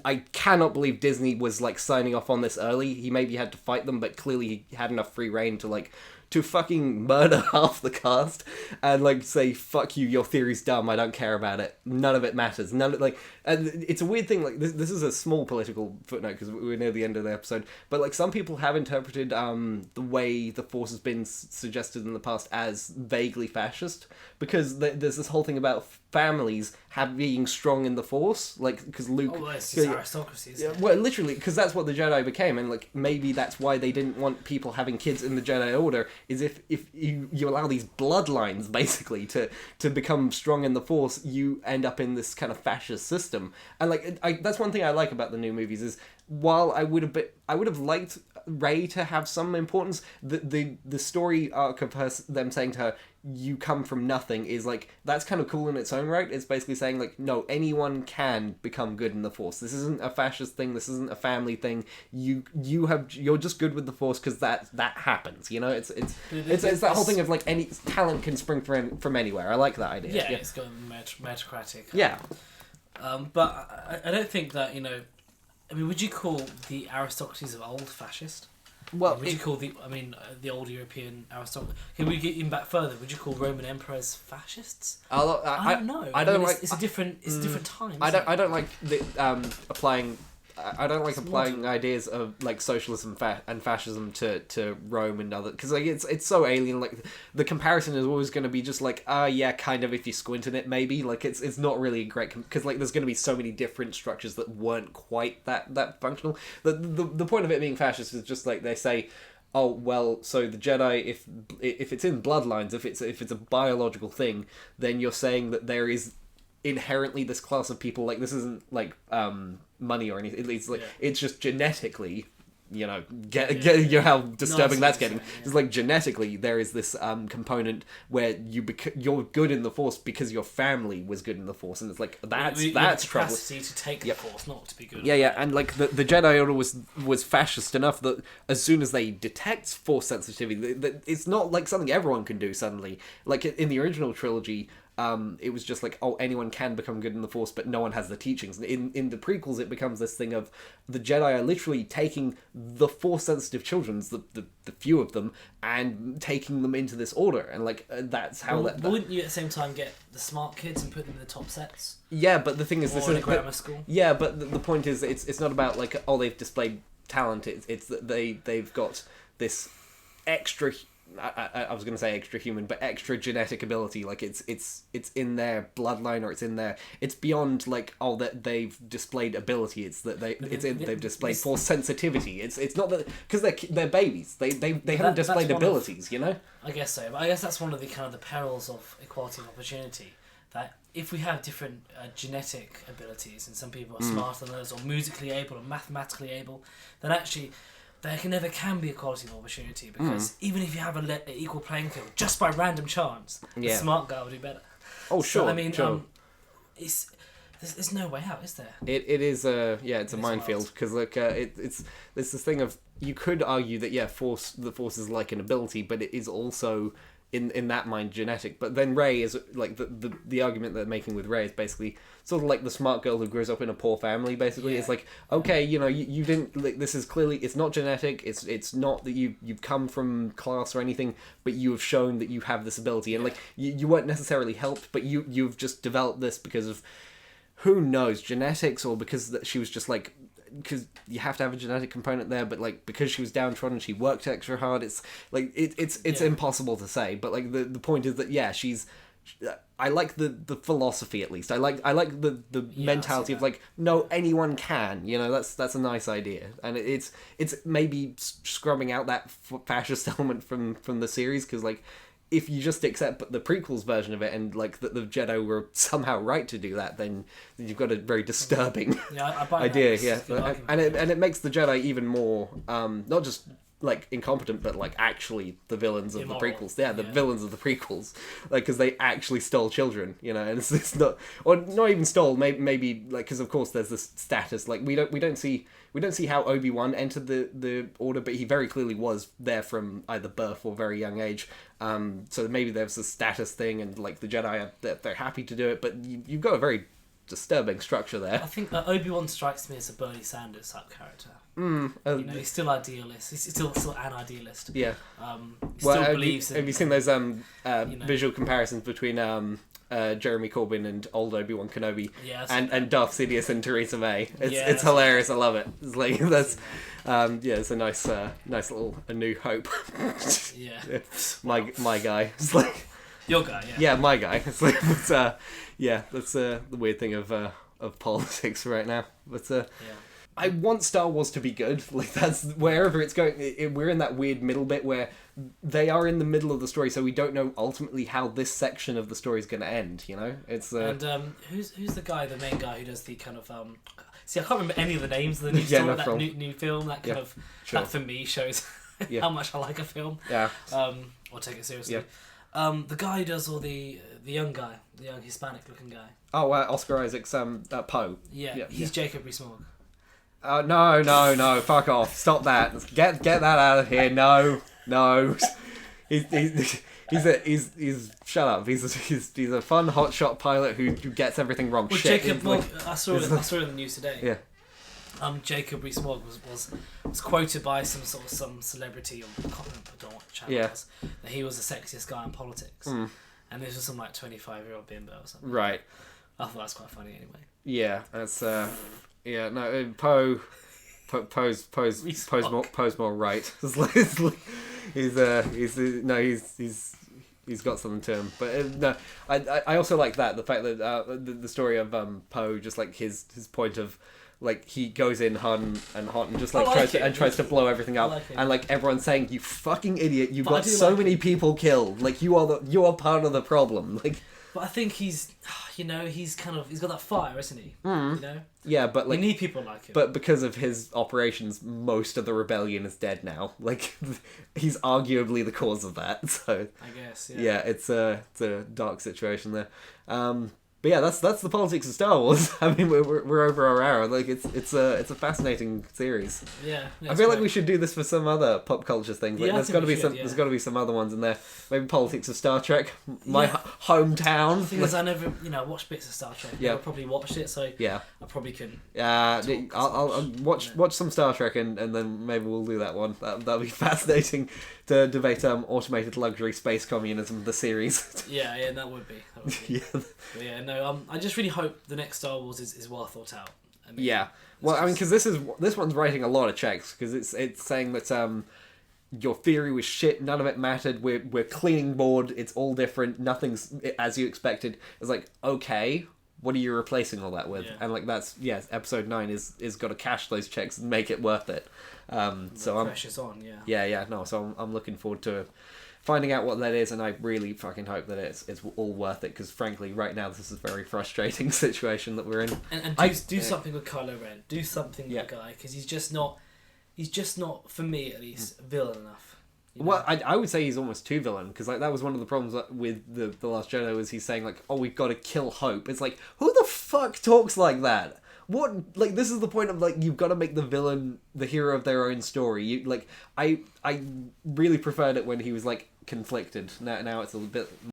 [SPEAKER 1] I cannot believe Disney was like signing off on this early. He maybe had to fight them, but clearly he had enough free reign to fucking murder half the cast and like say, fuck you, your theory's dumb, I don't care about it, none of it matters, and it's a weird thing, like this is a small political footnote because we're near the end of the episode, but like some people have interpreted the way the Force has been suggested in the past as vaguely fascist, because there's this whole thing about families being strong in the Force, like because Luke.
[SPEAKER 2] Oh, well, it's just aristocracy.
[SPEAKER 1] Yeah, well, literally, because that's what the Jedi became, and like maybe that's why they didn't want people having kids in the Jedi Order. Is if you allow these bloodlines basically to become strong in the Force, you end up in this kind of fascist system. And like that's one thing I like about the new movies is while I would have liked Rey to have some importance, the story arc of them saying to her, "You come from nothing," is like, that's kind of cool in its own right. It's basically saying like, no, anyone can become good in the Force. This isn't a fascist thing. This isn't a family thing. You're just good with the Force because that happens. You know, it's that whole thing of like any talent can spring from anywhere. I like that idea.
[SPEAKER 2] Yeah, it's got meritocratic.
[SPEAKER 1] Yeah.
[SPEAKER 2] But I don't think that, you know, I mean, would you call the aristocracies of old fascist?
[SPEAKER 1] Well,
[SPEAKER 2] would you call the old European aristocracy? Can we get even back further? Would you call Roman emperors fascists? I don't know.
[SPEAKER 1] I don't like.
[SPEAKER 2] It's a different time.
[SPEAKER 1] I don't like the applying. I don't like applying ideas of like socialism and fascism to Rome and other, because like it's so alien. Like the comparison is always going to be just like yeah, kind of, if you squint in it maybe, like it's not really great because like there's going to be so many different structures that weren't quite that functional. The point of it being fascist is just like they say, oh well, so the Jedi, if it's in bloodlines, if it's a biological thing, then you're saying that there is inherently this class of people, like this isn't like money or anything, it's like it's just genetically, you know, you know how disturbing that's getting. It's like genetically there is this component where you're good in the Force because your family was good in the Force, and it's like that's trouble.
[SPEAKER 2] Capacity to take the Force, not to be good.
[SPEAKER 1] Yeah, and like the Jedi Order was fascist enough that as soon as they detect Force sensitivity, it's not like something everyone can do suddenly. Like in the original trilogy, it was just like, oh, anyone can become good in the Force, but no one has the teachings. In the prequels, it becomes this thing of the Jedi are literally taking the Force-sensitive children, the few of them, and taking them into this order, and like that's how
[SPEAKER 2] wouldn't you at the same time get the smart kids and put them in the top sets?
[SPEAKER 1] Yeah, but the thing is, this
[SPEAKER 2] in a
[SPEAKER 1] is
[SPEAKER 2] grammar school.
[SPEAKER 1] Yeah, but the point is, it's not about like, oh, they've displayed talent. It's that they've got this extra. I was going to say extra human, but extra genetic ability. Like it's in their bloodline, or it's beyond like, oh, that they've displayed ability. It's that they've displayed Force sensitivity. It's not that, because they're babies. They haven't displayed abilities. You know.
[SPEAKER 2] I guess so, but I guess that's one of the kind of the perils of equality of opportunity. That if we have different genetic abilities, and some people are smarter than others, or musically able, or mathematically able, then actually there never can be equality of opportunity, because even if you have an equal playing field, just by random chance, the smart guy will do better.
[SPEAKER 1] Oh, sure.
[SPEAKER 2] So, I mean,
[SPEAKER 1] sure.
[SPEAKER 2] There's no way out, is there?
[SPEAKER 1] It is it's a minefield, because like it's this thing of, you could argue that the Force is like an ability, but it is also in that mind genetic. But then Rey is like the argument they're making with Rey is basically sort of like the smart girl who grows up in a poor family. Basically, it's like, okay, you know, you didn't, like, this is clearly, it's not genetic. It's not that you've come from class or anything, but you have shown that you have this ability, and like you weren't necessarily helped, but you've just developed this because of, who knows, genetics, or because she was just like, because you have to have a genetic component there, but like because she was downtrodden, she worked extra hard. It's like it's impossible to say, but like the point is that she's. I like the philosophy, at least. I like the mentality of like, no, anyone can. You know, that's a nice idea, and it's maybe scrubbing out that fascist element from the series, because like, if you just accept the prequels version of it, and like that the Jedi were somehow right to do that, then you've got a very disturbing idea. Yeah, and it makes the Jedi even more not just like incompetent, but like actually the villains of immoral. The prequels. Yeah, the villains of the prequels, like, because they actually stole children, you know, and it's not, or not even stole. Maybe like, because of course there's this status. Like we don't see how Obi-Wan entered the Order, but he very clearly was there from either birth or very young age. So maybe there's a status thing, and like the Jedi they're happy to do it, but you've got a very disturbing structure there.
[SPEAKER 2] I think that Obi-Wan strikes me as a Bernie Sanders type character. You know, he's still idealist. He's still an idealist.
[SPEAKER 1] Yeah.
[SPEAKER 2] Believes.
[SPEAKER 1] Have you seen those visual comparisons between Jeremy Corbyn and old Obi-Wan Kenobi, and Darth Sidious and Theresa May? It's hilarious. I love it. It's like it's a nice little A New Hope. My guy. It's like
[SPEAKER 2] your guy.
[SPEAKER 1] Yeah, my guy. It's like that's the weird thing of politics right now. But I want Star Wars to be good. Like, that's wherever it's going. We're in that weird middle bit where they are in the middle of the story, so we don't know ultimately how this section of the story is going to end. You know, it's
[SPEAKER 2] and who's the main guy who does the kind of See, I can't remember any of the names of the new
[SPEAKER 1] Yeah,
[SPEAKER 2] story,
[SPEAKER 1] no
[SPEAKER 2] that
[SPEAKER 1] problem.
[SPEAKER 2] new film. That kind of
[SPEAKER 1] sure.
[SPEAKER 2] that for me shows
[SPEAKER 1] Yeah.
[SPEAKER 2] how much I like a film.
[SPEAKER 1] Yeah.
[SPEAKER 2] Or take it seriously.
[SPEAKER 1] Yeah.
[SPEAKER 2] The guy who does all the young guy, the young Hispanic looking guy.
[SPEAKER 1] Oh, Oscar Isaac's Poe.
[SPEAKER 2] Yeah, he's Jacob Rees-Mogg.
[SPEAKER 1] No, fuck off. Stop that. Get that out of here. No. He's shut up. He's a fun hotshot pilot who gets everything wrong.
[SPEAKER 2] Well,
[SPEAKER 1] Shit.
[SPEAKER 2] Jacob, I saw it in the news today.
[SPEAKER 1] Yeah.
[SPEAKER 2] Jacob Rees-Mogg was quoted by some celebrity, or I can't remember what channel it was, that he was the sexiest guy in politics. And this was some like 25-year-old bimbo or something.
[SPEAKER 1] Right.
[SPEAKER 2] I thought that's quite funny anyway.
[SPEAKER 1] Yeah, that's Poe's more right. He's got something to him. But no, I also like the fact that the story of Poe, just like his point of, like, he goes in hot and just like tries to blow everything up, and like everyone's saying, you fucking idiot, you got so many people killed, like you are part of the problem, like.
[SPEAKER 2] But I think he's got that fire, isn't he? You know.
[SPEAKER 1] Yeah, but like,
[SPEAKER 2] you need people like him.
[SPEAKER 1] But because of his operations, most of the rebellion is dead now. Like, he's arguably the cause of that. So
[SPEAKER 2] I guess.
[SPEAKER 1] Yeah, it's a dark situation there. But yeah, that's the politics of Star Wars. I mean, we're over our hour. Like, it's a fascinating series.
[SPEAKER 2] Yeah,
[SPEAKER 1] I feel like we should do this for some other pop culture things. Like, there's got to be some other ones in there. Maybe politics of Star Trek, my hometown.
[SPEAKER 2] The thing is, I never watched bits of Star Trek.
[SPEAKER 1] Yeah,
[SPEAKER 2] I probably watched it, so
[SPEAKER 1] yeah,
[SPEAKER 2] I probably couldn't.
[SPEAKER 1] I'll watch some Star Trek and then maybe we'll do that one. That'll be fascinating to debate automated luxury space communism, the series.
[SPEAKER 2] Yeah, that would be.
[SPEAKER 1] Yeah.
[SPEAKER 2] But yeah, no. I just really hope the next Star Wars is well thought out. I mean,
[SPEAKER 1] yeah. Well, I mean, because this one's writing a lot of checks, because it's saying that your theory was shit, none of it mattered. We're cleaning board. It's all different. Nothing's as you expected. It's like, okay, what are you replacing all that with? Yeah. And like episode 9 is got to cash those checks and make it worth it. So
[SPEAKER 2] pressure's on.
[SPEAKER 1] Yeah. No, so I'm looking forward to finding out what that is, and I really fucking hope that it's all worth it, because frankly, right now this is a very frustrating situation that we're in.
[SPEAKER 2] And do something with Kylo Ren. Do something with the guy, because he's just not, for me at least, villain enough. You know?
[SPEAKER 1] Well, I would say he's almost too villain, because like that was one of the problems with the Last Jedi, was he's saying like, oh, we've got to kill Hope. It's like, who the fuck talks like that? What, like, this is the point of, like, you've got to make the villain the hero of their own story. You, like, I really preferred it when he was like conflicted. Now it's a bit